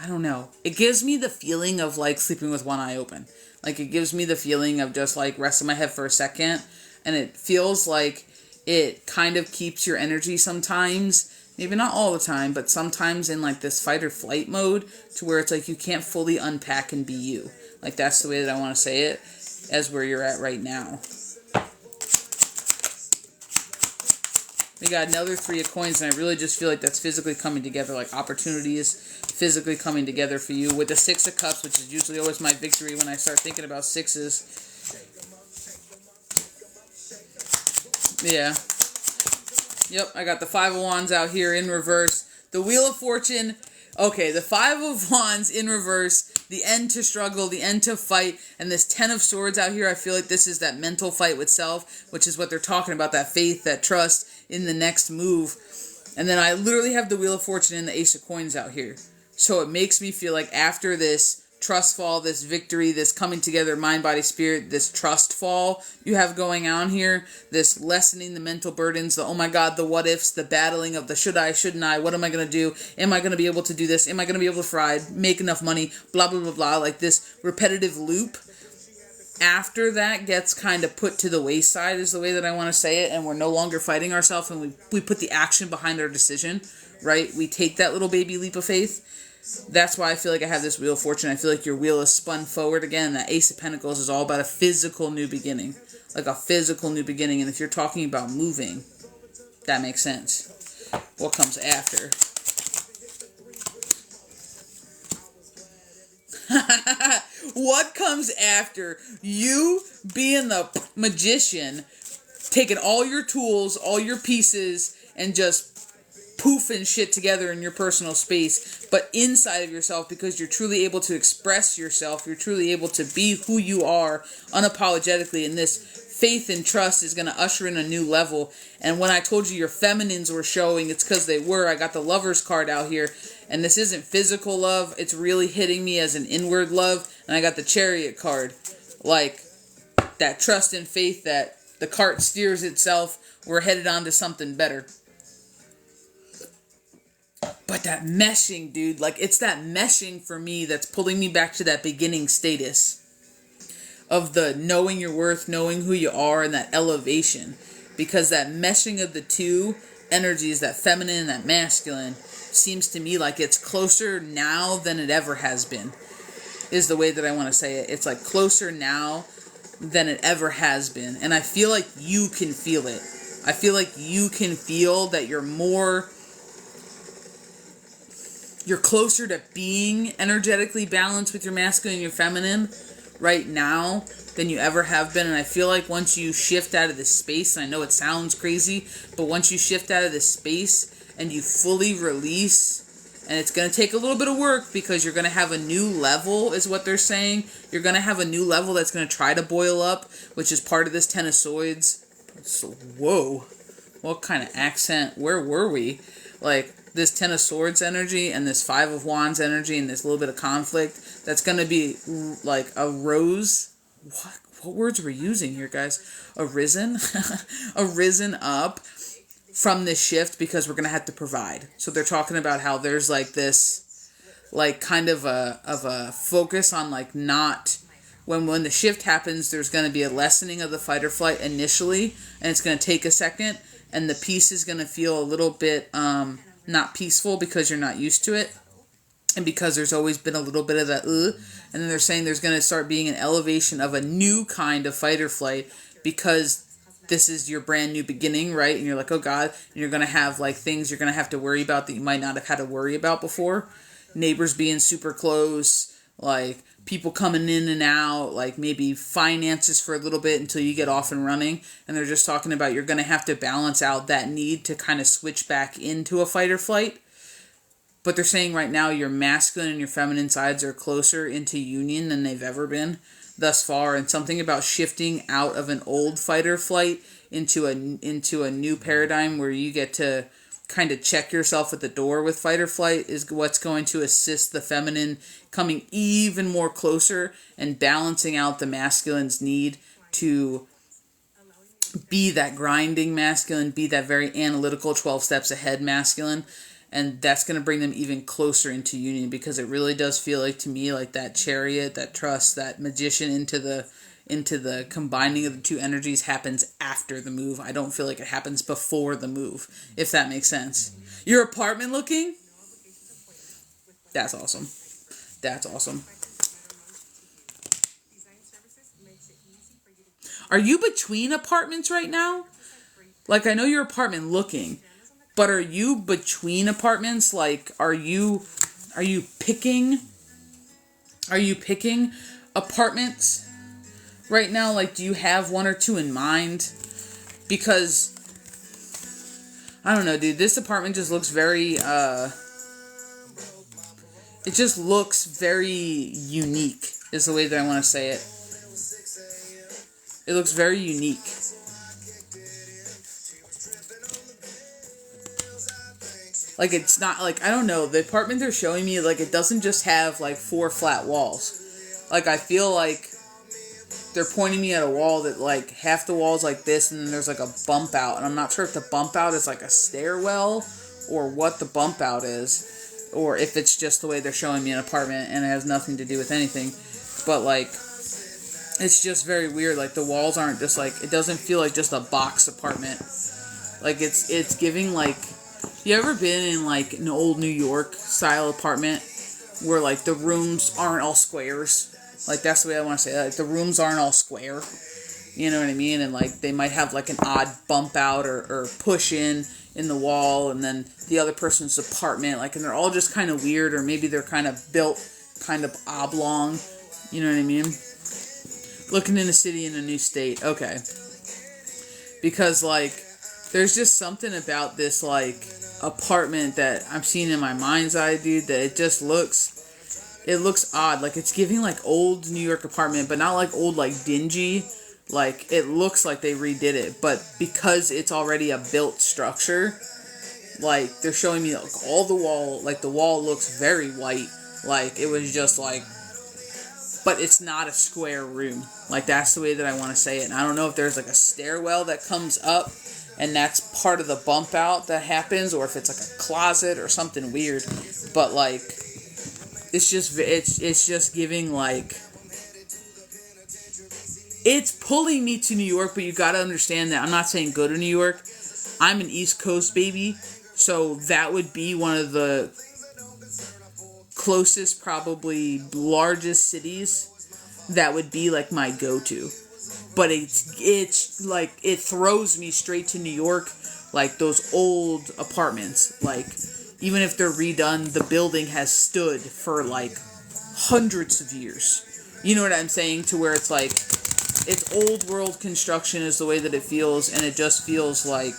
I don't know. It gives me the feeling of like sleeping with one eye open. Like it gives me the feeling of just like resting my head for a second, and it feels like it kind of keeps your energy sometimes, maybe not all the time, but sometimes in like this fight or flight mode, to where it's like you can't fully unpack and be you. Like that's the way that I want to say it, as where you're at right now. We got another 3 of coins, and I really just feel like that's physically coming together, like opportunity is physically coming together for you. With the 6 of cups, which is usually always my victory when I start thinking about 6s. Yeah. Yep, I got the 5 of wands out here in reverse. The wheel of fortune Okay, the Five of Wands in reverse, the end to struggle, the end to fight, and this Ten of Swords out here, I feel like this is that mental fight with self, which is what they're talking about, that faith, that trust in the next move. And then I literally have the Wheel of Fortune and the Ace of Coins out here. So it makes me feel like after this trust fall, this victory, this coming together, mind, body, spirit, this trust fall you have going on here, this lessening the mental burdens, the oh my god, the what ifs, the battling of the should I, shouldn't I, what am I going to do, am I going to be able to do this, am I going to be able to thrive, make enough money, blah, blah, blah, blah, like this repetitive loop. After that gets kind of put to the wayside is the way that I want to say it, and we're no longer fighting ourselves, and we put the action behind our decision, right? We take that little baby leap of faith. That's why I feel like I have this Wheel of Fortune. I feel like your wheel is spun forward again. That Ace of Pentacles is all about a physical new beginning. Like a physical new beginning. And if you're talking about moving, that makes sense. What comes after? What comes after? You being the magician, taking all your tools, all your pieces, and just poofing shit together in your personal space, but inside of yourself, because you're truly able to express yourself, you're truly able to be who you are unapologetically, and this faith and trust is going to usher in a new level. And when I told you your feminines were showing, it's because they were. I got the Lover's card out here, and this isn't physical love, it's really hitting me as an inward love. And I got the Chariot card, like that trust and faith that the cart steers itself, we're headed on to something better. But that meshing, dude, like it's that meshing for me that's pulling me back to that beginning status of the knowing your worth, knowing who you are, and that elevation. Because that meshing of the two energies, that feminine and that masculine, seems to me like it's closer now than it ever has been, is the way that I want to say it. It's like closer now than it ever has been. And I feel like you can feel it. I feel like you can feel that you're closer to being energetically balanced with your masculine and your feminine right now than you ever have been. And I feel like once you shift out of this space, and I know it sounds crazy, but once you shift out of this space and you fully release, and it's going to take a little bit of work because you're going to have a new level, is what they're saying. You're going to have a new level that's going to try to boil up, which is part of this Ten of Swords. So, whoa. What kind of accent? Where were we? Like, this Ten of Swords energy and this Five of Wands energy and this little bit of conflict, that's going to be like a rose. What words we're using here, guys? Arisen? Arisen up from this shift, because we're going to have to provide. So they're talking about how there's like this, like kind of a focus on like not, when the shift happens, there's going to be a lessening of the fight or flight initially, and it's going to take a second, and the peace is going to feel a little bit not peaceful because you're not used to it, and because there's always been a little bit of that and then they're saying there's going to start being an elevation of a new kind of fight or flight, because this is your brand new beginning, right? And you're like, oh God, and you're going to have like things you're going to have to worry about that you might not have had to worry about before. Neighbors being super close, like people coming in and out, like maybe finances for a little bit until you get off and running. And they're just talking about you're going to have to balance out that need to kind of switch back into a fight or flight. But they're saying right now your masculine and your feminine sides are closer into union than they've ever been thus far. And something about shifting out of an old fight or flight into a new paradigm where you get to kind of check yourself at the door with fight or flight is what's going to assist the feminine coming even more closer and balancing out the masculine's need to be that grinding masculine, be that very analytical 12 steps ahead masculine. And that's going to bring them even closer into union, because it really does feel like to me like that Chariot, that trust, that magician into the combining of the two energies happens after the move. I don't feel like it happens before the move, if that makes sense. Your apartment looking? That's awesome. That's awesome. Are you between apartments right now? Like, I know your apartment looking, but are you between apartments? Like, are you picking apartments right now? Like, do you have one or two in mind? Because I don't know, dude, this apartment just looks very It just looks very unique, is the way that I want to say it. It looks very unique. Like, it's not, like, I don't know, the apartment they're showing me, like, it doesn't just have, like, 4 flat walls. Like, I feel like they're pointing me at a wall that, like, half the wall's like this, and then there's, like, a bump out. And I'm not sure if the bump out is, like, a stairwell, or what the bump out is. Or if it's just the way they're showing me an apartment, and it has nothing to do with anything. But, like, it's just very weird. Like, the walls aren't just, like, it doesn't feel like just a box apartment. Like, it's giving, like, you ever been in, like, an old New York style apartment where, like, the rooms aren't all squares? Like, that's the way I want to say it. Like, the rooms aren't all square. You know what I mean? And, like, they might have, like, an odd bump out or push in the wall, and then the other person's apartment, like, and they're all just kind of weird, or maybe they're kind of built kind of oblong. You know what I mean? Looking in a city in a new state. Okay. Because, like, there's just something about this, like, apartment that I'm seeing in my mind's eye, dude, that it just looks odd. Like, it's giving, like, old New York apartment, but not, like, old, like, dingy. Like, it looks like they redid it, but because it's already a built structure, like, they're showing me, like, all the wall, like, the wall looks very white. Like, it was just, like, but it's not a square room. Like, that's the way that I want to say it. And I don't know if there's, like, a stairwell that comes up, and that's part of the bump out that happens, or if it's, like, a closet or something weird. But, like, it's just giving, like, it's pulling me to New York, but you gotta understand that I'm not saying go to New York. I'm an East Coast baby, so that would be one of the closest, probably largest cities that would be, like, my go-to. But it's like, it throws me straight to New York, like those old apartments. Like, even if they're redone, the building has stood for, like, hundreds of years. You know what I'm saying? To where it's like, it's old world construction is the way that it feels, and it just feels like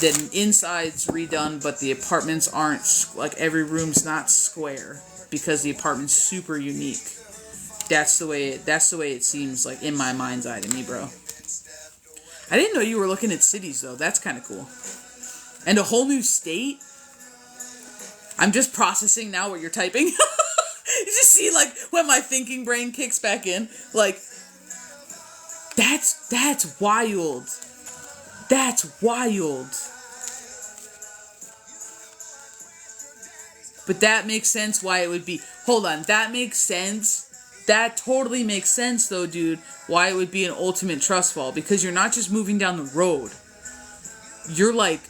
the inside's redone, but the apartments aren't, like, every room's not square, because the apartment's super unique. That's the way it seems, like, in my mind's eye to me, bro. I didn't know you were looking at cities, though. That's kind of cool. And a whole new state? I'm just processing now what you're typing. You just see, like, when my thinking brain kicks back in, like, that's wild. That's wild. But that makes sense why it would be... Hold on, that makes sense. That totally makes sense, though, dude, why it would be an ultimate trust fall. Because you're not just moving down the road. You're, like,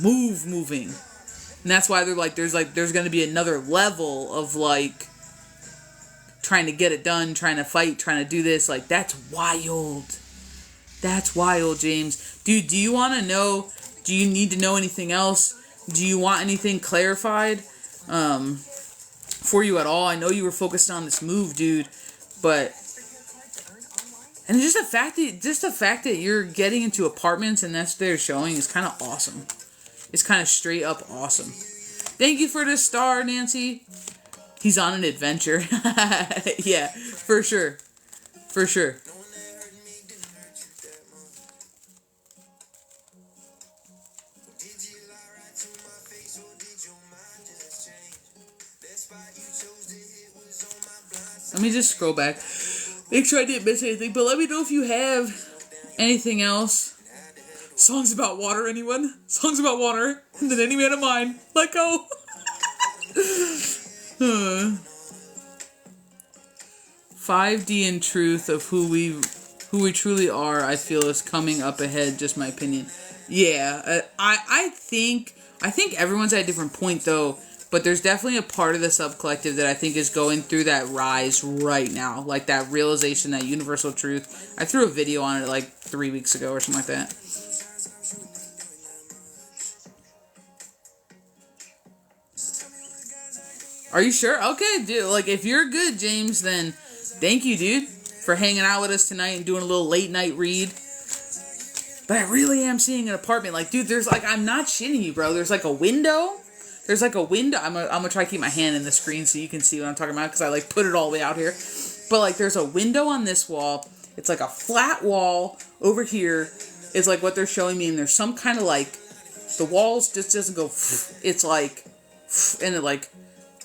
moving. And that's why they're like, there's going to be another level of, like, trying to get it done, trying to fight, trying to do this. Like, that's wild. That's wild, James. Dude, do you want to know, do you need to know anything else? Do you want anything clarified for you at all? I know you were focused on this move, dude, but... And just the fact that you're getting into apartments and that's what they're showing is kind of awesome. It's kind of straight up awesome. Thank you for the star, Nancy. He's on an adventure. Yeah, for sure. For sure. Let me just scroll back. Make sure I didn't miss anything, but let me know if you have anything else. Songs about water, anyone? Songs about water. And then any man of mine. Let go. 5D in truth of who we truly are, I feel, is coming up ahead, just my opinion. Yeah, I think everyone's at a different point, though. But there's definitely a part of the sub-collective that I think is going through that rise right now. Like that realization, that universal truth. I threw a video on it like 3 weeks ago or something like that. Are you sure? Okay, dude. Like, if you're good, James, then thank you, dude, for hanging out with us tonight and doing a little late night read. But I really am seeing an apartment. Like, dude, there's like, I'm not shitting you, bro. There's like a window. There's like a window. I'm gonna try to keep my hand in the screen so you can see what I'm talking about, because I like put it all the way out here. But like there's a window on this wall. It's like a flat wall over here is like what they're showing me, and there's some kind of like, the walls just doesn't go, it's like, and it like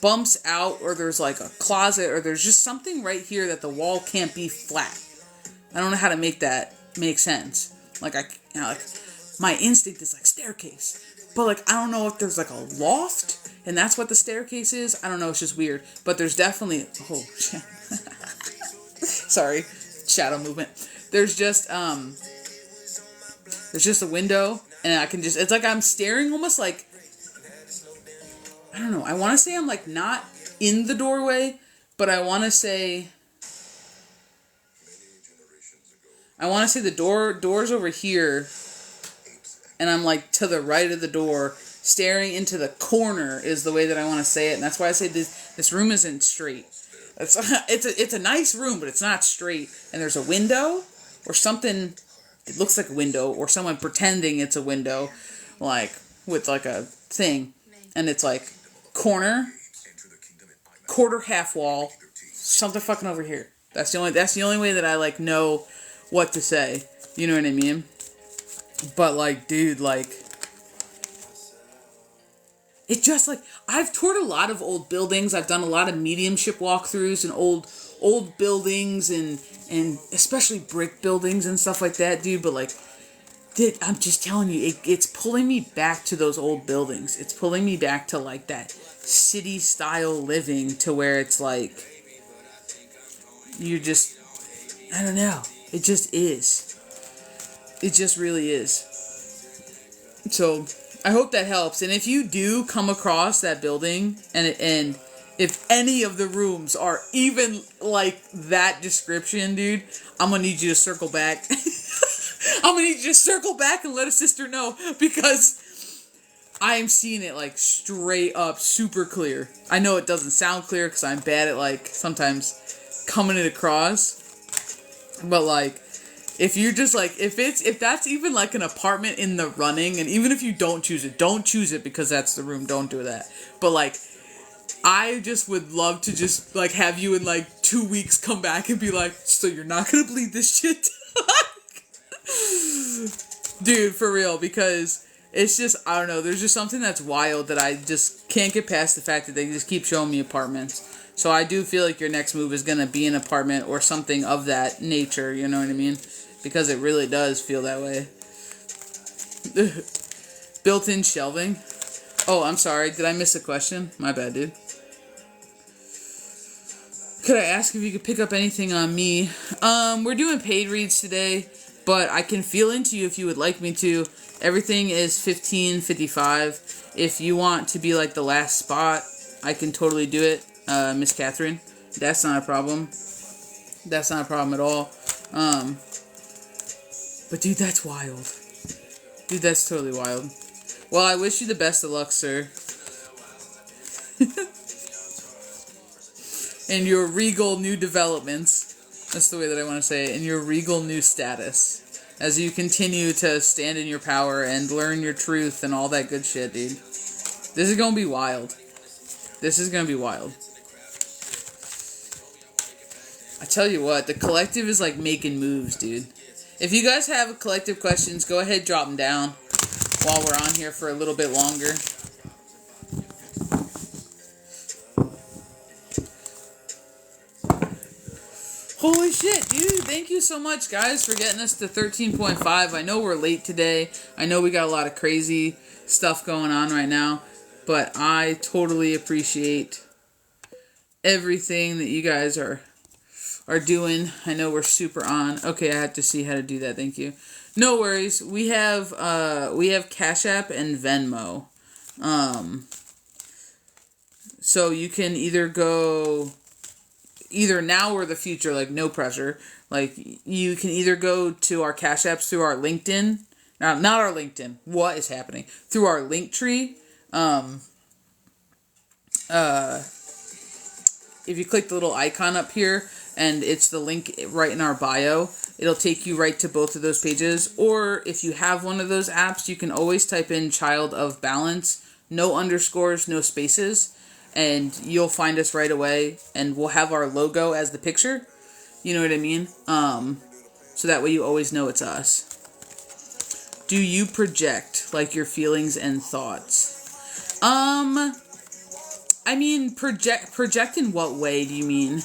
bumps out, or there's like a closet, or there's just something right here that the wall can't be flat. I don't know how to make that make sense. Like like my instinct is like staircase, but like I don't know if there's like a loft and that's what the staircase is. I don't know. It's just weird. But there's definitely, oh shit. Sorry, shadow movement. There's just a window, and I can just, it's like I'm staring almost like, I don't know. I want to say I'm like not in the doorway, but I want to say the door's over here, and I'm like to the right of the door, staring into the corner is the way that I want to say it, and that's why I say this room isn't straight. It's a nice room, but it's not straight, and there's a window or something. It looks like a window, or someone pretending it's a window, like with like a thing, and it's like corner, quarter, half wall, something fucking over here. That's the only way that I like know what to say. You know what I mean? But like, dude, like, it just like, I've toured a lot of old buildings. I've done a lot of mediumship walkthroughs and old buildings and especially brick buildings and stuff like that, dude. But like, I'm just telling you, it's pulling me back to those old buildings. It's pulling me back to like that city style living, to where it's like, you just, I don't know. It just is. It just really is. So I hope that helps. And if you do come across that building, and if any of the rooms are even like that description, dude, I'm gonna need you to circle back. I'm gonna need you to circle back and let a sister know, because I am seeing it like straight up super clear. I know it doesn't sound clear because I'm bad at like sometimes coming it across. But like, if you're just like, if that's even like an apartment in the running, and even if you don't choose it because that's the room, don't do that. But like, I just would love to just like have you in like 2 weeks come back and be like, so you're not gonna believe this shit? Dude, for real, because it's just, I don't know, there's just something that's wild that I just can't get past the fact that they just keep showing me apartments. So I do feel like your next move is going to be an apartment or something of that nature, you know what I mean? Because it really does feel that way. Built-in shelving. Oh, I'm sorry. Did I miss a question? My bad, dude. Could I ask if you could pick up anything on me? We're doing paid reads today, but I can feel into you if you would like me to. Everything is $15.55. If you want to be like the last spot, I can totally do it. Miss Catherine, that's not a problem. That's not a problem at all. But dude, that's wild. Dude, that's totally wild. Well, I wish you the best of luck, sir. In your regal new developments. That's the way that I want to say it. In your regal new status. As you continue to stand in your power and learn your truth and all that good shit, dude. This is gonna be wild. This is gonna be wild. I tell you what, the collective is like making moves, dude. If you guys have collective questions, go ahead, drop them down while we're on here for a little bit longer. Holy shit, dude. Thank you so much, guys, for getting us to 13.5. I know we're late today. I know we got a lot of crazy stuff going on right now, but I totally appreciate everything that you guys are doing. I know we're super on. Okay, I have to see how to do that. Thank you. No worries. We have Cash App and Venmo. So you can either go either now or the future, like no pressure. Like you can either go to our Cash Apps through our LinkedIn. Not our LinkedIn. What is happening? Through our Linktree. If you click the little icon up here, and it's the link right in our bio, it'll take you right to both of those pages. Or if you have one of those apps, you can always type in ChildOfBalance, no underscores, no spaces, and you'll find us right away, and we'll have our logo as the picture. You know what I mean? So that way you always know it's us. Do you project, like, your feelings and thoughts? I mean, project in what way do you mean?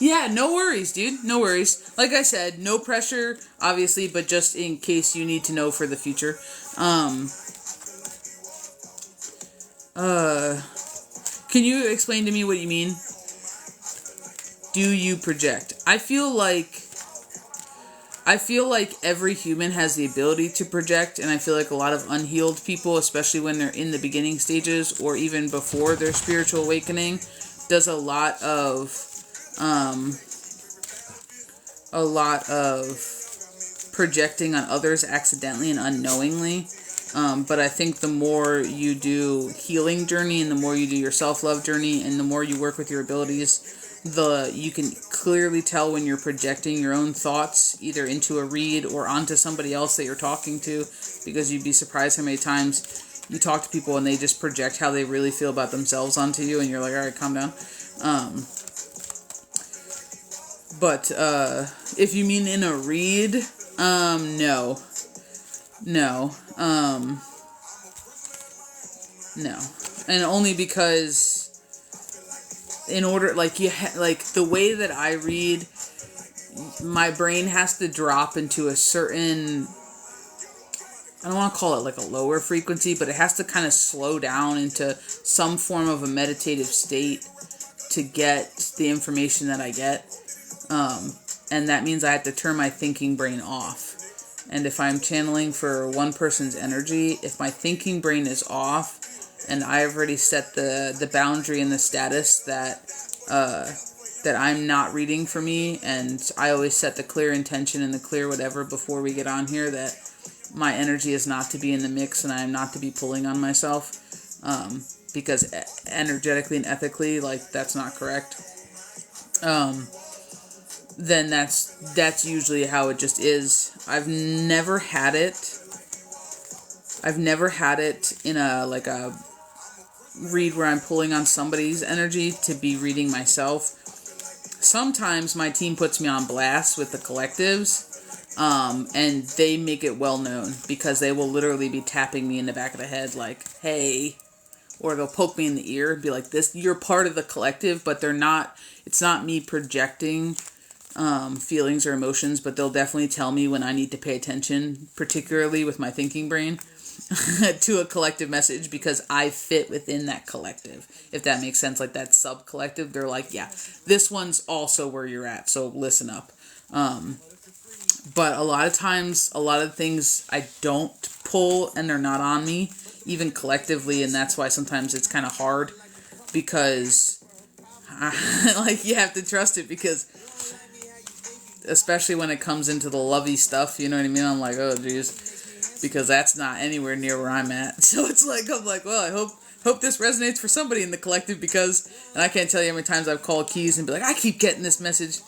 Yeah, no worries, dude. No worries. Like I said, no pressure, obviously, but just in case you need to know for the future. Can you explain to me what you mean? Do you project? I feel like every human has the ability to project, and I feel like a lot of unhealed people, especially when they're in the beginning stages or even before their spiritual awakening, does a lot of projecting on others accidentally and unknowingly. But I think the more you do healing journey, and the more you do your self-love journey, and the more you work with your abilities, you can clearly tell when you're projecting your own thoughts either into a read or onto somebody else that you're talking to, because you'd be surprised how many times you talk to people and they just project how they really feel about themselves onto you, and you're like, all right, calm down. But if you mean in a read, no. No. No. And only because in order, like, the way that I read, my brain has to drop into a certain, I don't want to call it like a lower frequency, but it has to kind of slow down into some form of a meditative state to get the information that I get. And that means I have to turn my thinking brain off. And if I'm channeling for one person's energy, if my thinking brain is off, and I've already set the boundary and the status that I'm not reading for me, and I always set the clear intention and the clear whatever before we get on here, that my energy is not to be in the mix and I am not to be pulling on myself, because energetically and ethically, like, that's not correct. Then that's usually how it just is. I've never had it in a read where I'm pulling on somebody's energy to be reading myself. Sometimes my team puts me on blast with the collectives, and they make it well known, because they will literally be tapping me in the back of the head like, hey, or they'll poke me in the ear and be like, this, you're part of the collective, but it's not me projecting feelings or emotions, but they'll definitely tell me when I need to pay attention, particularly with my thinking brain, to a collective message, because I fit within that collective, if that makes sense. Like that sub-collective, they're like, yeah, this one's also where you're at, so listen up. But a lot of times, a lot of things I don't pull and they're not on me, even collectively, and that's why sometimes it's kind of hard, because like, you have to trust it, because especially when it comes into the lovey stuff, you know what I mean? I'm like, oh, geez, because that's not anywhere near where I'm at. So it's like, I'm like, well, I hope this resonates for somebody in the collective, because, and I can't tell you how many times I've called Keys and be like, I keep getting this message.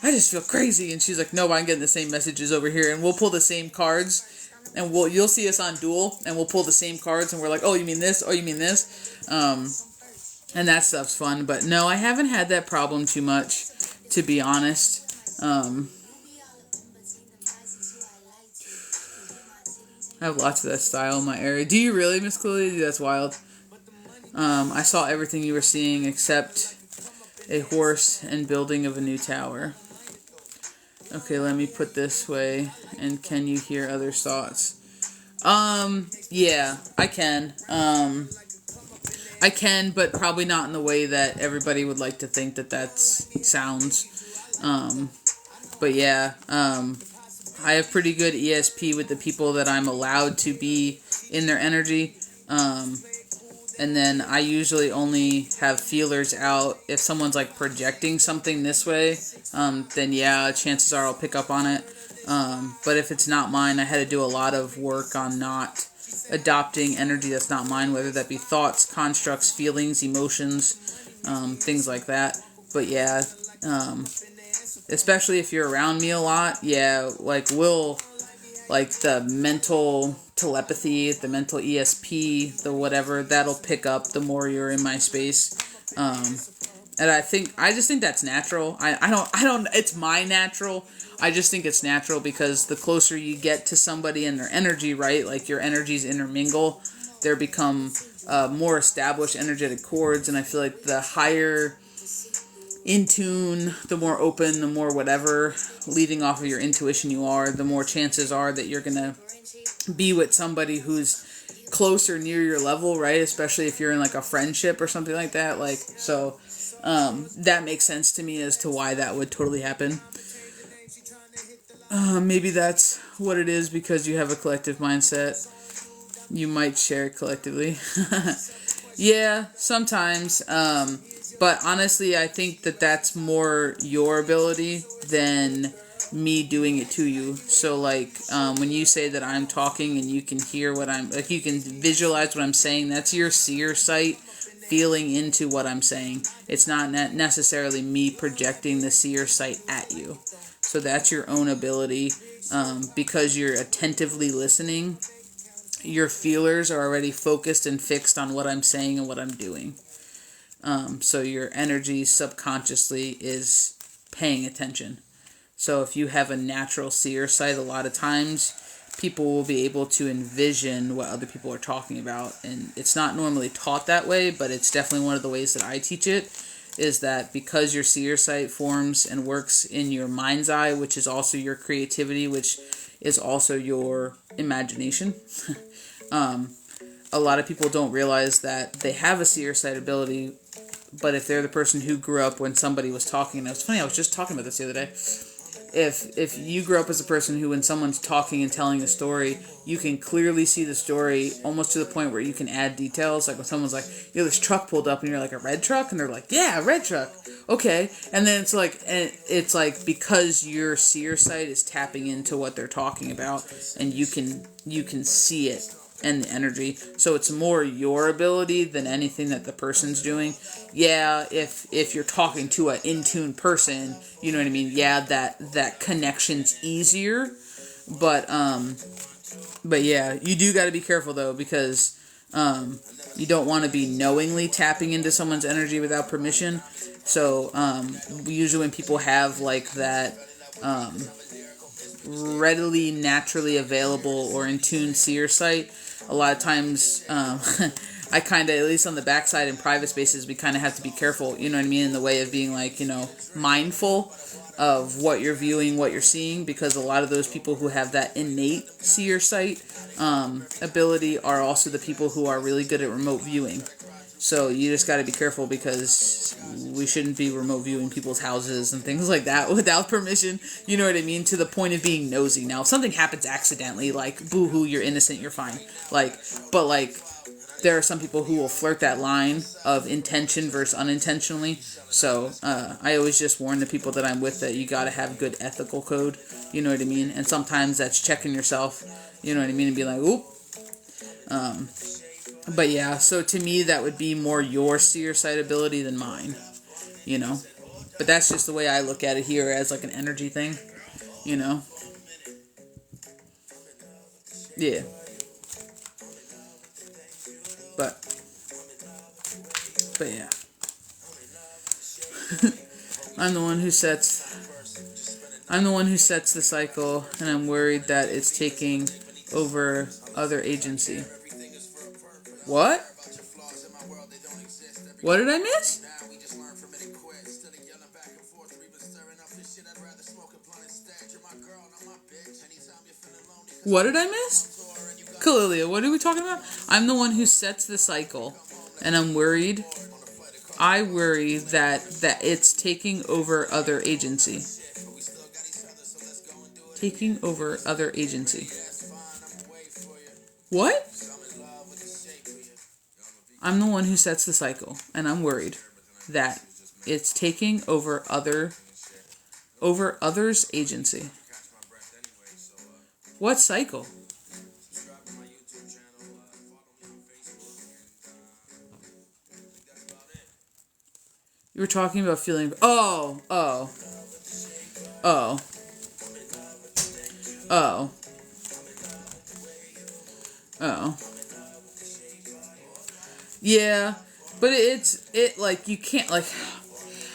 I just feel crazy. And she's like, no, but I'm getting the same messages over here. And we'll pull the same cards, and you'll see us on Duel, and we'll pull the same cards, and we're like, oh, you mean this? Oh, you mean this? And that stuff's fun. But no, I haven't had that problem too much, to be honest. I have lots of that style in my area. Do you really, Miss Chloe? That's wild. I saw everything you were seeing except a horse and building of a new tower. Okay, let me put this way. And can you hear other thoughts? Yeah, I can. I can, but probably not in the way that everybody would like to think that sounds. But yeah, I have pretty good ESP with the people that I'm allowed to be in their energy. And then I usually only have feelers out. If someone's like projecting something this way, then yeah, chances are I'll pick up on it. But if it's not mine, I had to do a lot of work on not adopting energy that's not mine, whether that be thoughts, constructs, feelings, emotions, things like that. But yeah, especially if you're around me a lot, yeah, like the mental telepathy, the mental ESP, the whatever, that'll pick up the more you're in my space. And I just think that's natural. I don't, it's my natural. I just think it's natural because the closer you get to somebody and their energy, right? Like your energies intermingle, there become more established energetic chords. And I feel like the higher in tune, the more open, the more whatever, leading off of your intuition you are, the more chances are that you're going to be with somebody who's close or near your level, right? Especially if you're in like a friendship or something like that. Like, so that makes sense to me as to why that would totally happen. Maybe that's what it is because you have a collective mindset. You might share it collectively. Yeah, sometimes. But honestly, I think that that's more your ability than me doing it to you. So like when you say that I'm talking and you can hear what I'm, like you can visualize what I'm saying, that's your seer sight feeling into what I'm saying. It's not necessarily me projecting the seer sight at you. So that's your own ability. Because you're attentively listening, your feelers are already focused and fixed on what I'm saying and what I'm doing. So your energy subconsciously is paying attention. So if you have a natural seer sight, a lot of times people will be able to envision what other people are talking about. And it's not normally taught that way, but it's definitely one of the ways that I teach it, is that because your seer sight forms and works in your mind's eye, which is also your creativity, which is also your imagination. A lot of people don't realize that they have a seer sight ability, but if they're the person who grew up when somebody was talking, and it was funny, I was just talking about this the other day. If you grew up as a person who, when someone's talking and telling a story, you can clearly see the story almost to the point where you can add details. Like when someone's like, this truck pulled up, and you're like, a red truck? And they're like, yeah, a red truck. Okay. And then it's like because your seer sight is tapping into what they're talking about, and you can see it and the energy. So it's more your ability than anything that the person's doing. Yeah, if you're talking to an in-tune person, you know what I mean? Yeah, that connection's easier. But yeah, you do got to be careful though, because you don't want to be knowingly tapping into someone's energy without permission. So usually when people have like that readily, naturally available or in tune seer sight, a lot of times I kind of, at least on the backside in private spaces, we kind of have to be careful, you know what I mean, in the way of being like, mindful of what you're viewing, what you're seeing, because a lot of those people who have that innate seer sight ability are also the people who are really good at remote viewing. So you just got to be careful, because we shouldn't be remote viewing people's houses and things like that without permission. You know what I mean? To the point of being nosy. Now, if something happens accidentally, like, boo-hoo, you're innocent, you're fine. But there are some people who will flirt that line of intention versus unintentionally. So I always just warn the people that I'm with that you got to have good ethical code. You know what I mean? And sometimes that's checking yourself. You know what I mean? And be like, oop. But yeah, so to me, that would be more your seer sight ability than mine, But that's just the way I look at it here, as like an energy thing, Yeah. But yeah. I'm the one who sets the cycle, and I'm worried that it's taking over other agency. What? What did I miss? What did I miss? Kalilia, what are we talking about? I'm the one who sets the cycle, and I'm worried. I worry that it's taking over other agency. Taking over other agency. What? I'm the one who sets the cycle, and I'm worried that it's taking over others' agency. What cycle? You were talking about feeling... Oh. Oh. Yeah. But like, you can't, like,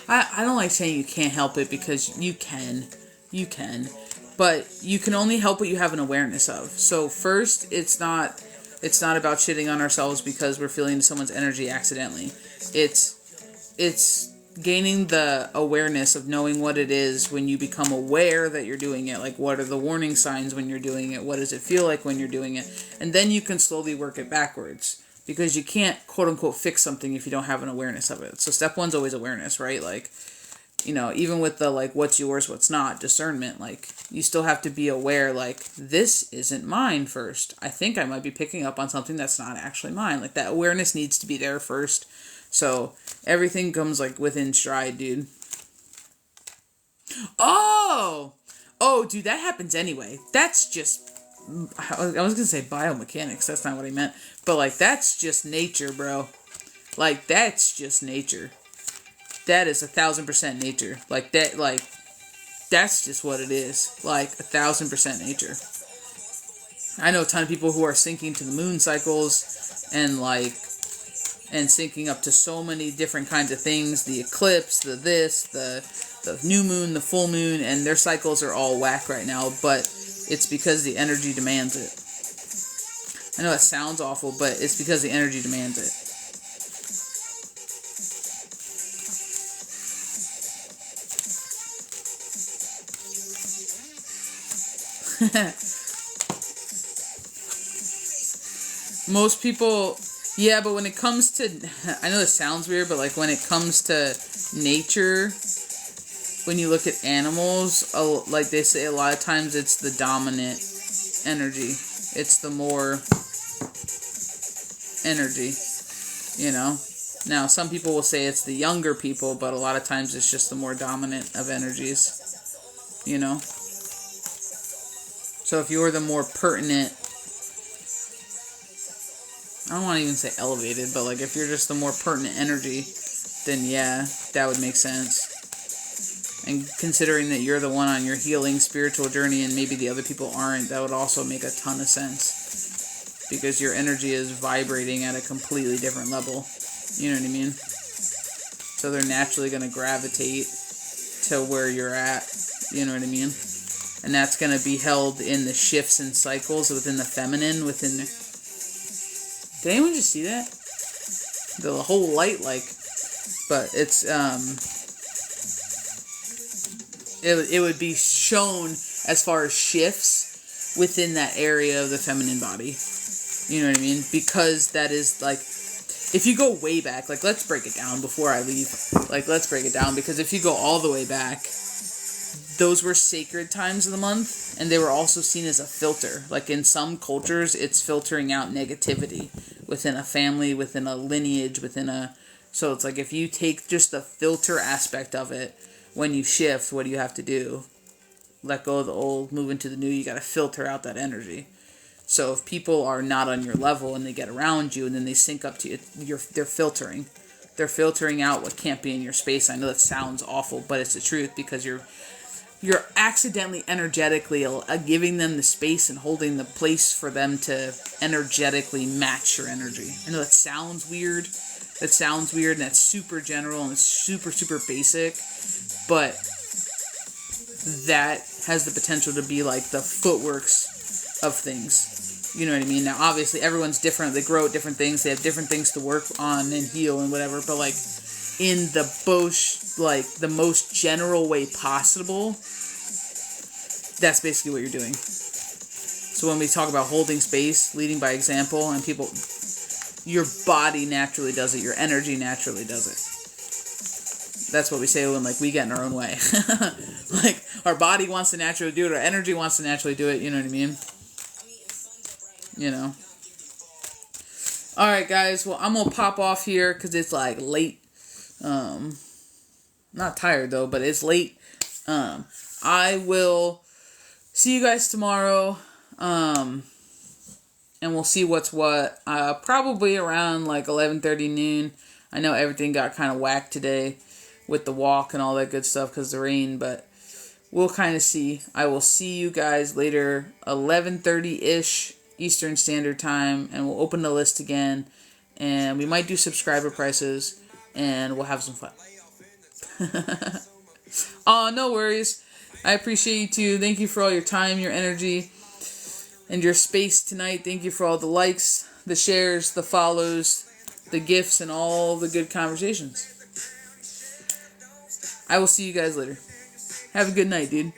I don't like saying you can't help it, because you can. You can. But you can only help what you have an awareness of. So first, it's not about shitting on ourselves because we're feeling someone's energy accidentally. It's gaining the awareness of knowing what it is when you become aware that you're doing it. Like, what are the warning signs when you're doing it? What does it feel like when you're doing it? And then you can slowly work it backwards. Because you can't, quote unquote, fix something if you don't have an awareness of it. So step one's always awareness, right? Like, even with the, like, what's yours, what's not, discernment, like, you still have to be aware, like, this isn't mine first. I think I might be picking up on something that's not actually mine. Like, that awareness needs to be there first. So everything comes, like, within stride, dude. Oh, dude, that happens anyway. That's just, I was going to say biomechanics. That's not what I meant. But, like, that's just nature, bro. Like, that's just nature. That is 1,000% nature. Like, that's just what it is. Like, 1,000% nature. I know a ton of people who are syncing to the moon cycles and syncing up to so many different kinds of things. The eclipse, the new moon, the full moon, and their cycles are all whack right now, but it's because the energy demands it. I know it sounds awful, but it's because the energy demands it. Most people, yeah, but when it comes to, I know this sounds weird, but like when it comes to nature, when you look at animals, like they say a lot of times it's the dominant energy. It's the more energy, Now, some people will say it's the younger people, but a lot of times it's just the more dominant of energies, So if you're the more pertinent, I don't want to even say elevated, but like if you're just the more pertinent energy, then yeah, that would make sense. And considering that you're the one on your healing spiritual journey and maybe the other people aren't, that would also make a ton of sense. Because your energy is vibrating at a completely different level. You know what I mean? So they're naturally going to gravitate to where you're at. You know what I mean? And that's going to be held in the shifts and cycles within the feminine, within the... Did anyone just see that? The whole light, like... But it's, It would be shown as far as shifts within that area of the feminine body. You know what I mean? Because that is, like... If you go way back, like, let's break it down before I leave. Like, let's break it down. Because if you go all the way back... Those were sacred times of the month, and they were also seen as a filter. Like in some cultures, it's filtering out negativity within a family, within a lineage, So it's like if you take just the filter aspect of it, when you shift, what do you have to do? Let go of the old, move into the new. You got to filter out that energy. So if people are not on your level and they get around you and then they sync up to you, they're filtering. They're filtering out what can't be in your space. I know that sounds awful, but it's the truth because you're accidentally energetically giving them the space and holding the place for them to energetically match your energy. I know that sounds weird. And that's super general and it's super, super basic. But that has the potential to be like the footworks of things. You know what I mean? Now, obviously, everyone's different. They grow at different things. They have different things to work on and heal and whatever. But like, in the most general way possible, that's basically what you're doing. So when we talk about holding space, leading by example, and people, your body naturally does it, your energy naturally does it. That's what we say when, like, we get in our own way. Like, our body wants to naturally do it, our energy wants to naturally do it, you know what I mean? Alright, guys, well, I'm gonna pop off here, because it's, like, late. Not tired though, but it's late. I will see you guys tomorrow. And we'll see what's what. Probably around like 11:30 noon. I know everything got kind of whacked today with the walk and all that good stuff because of the rain, but we'll kind of see. I will see you guys later, 11:30-ish Eastern Standard Time, and we'll open the list again, and we might do subscriber prices, and we'll have some fun. Oh, no worries. I appreciate you too. Thank you for all your time, your energy, and your space tonight. Thank you for all the likes, the shares, the follows, the gifts, and all the good conversations. I will see you guys later. Have a good night, dude.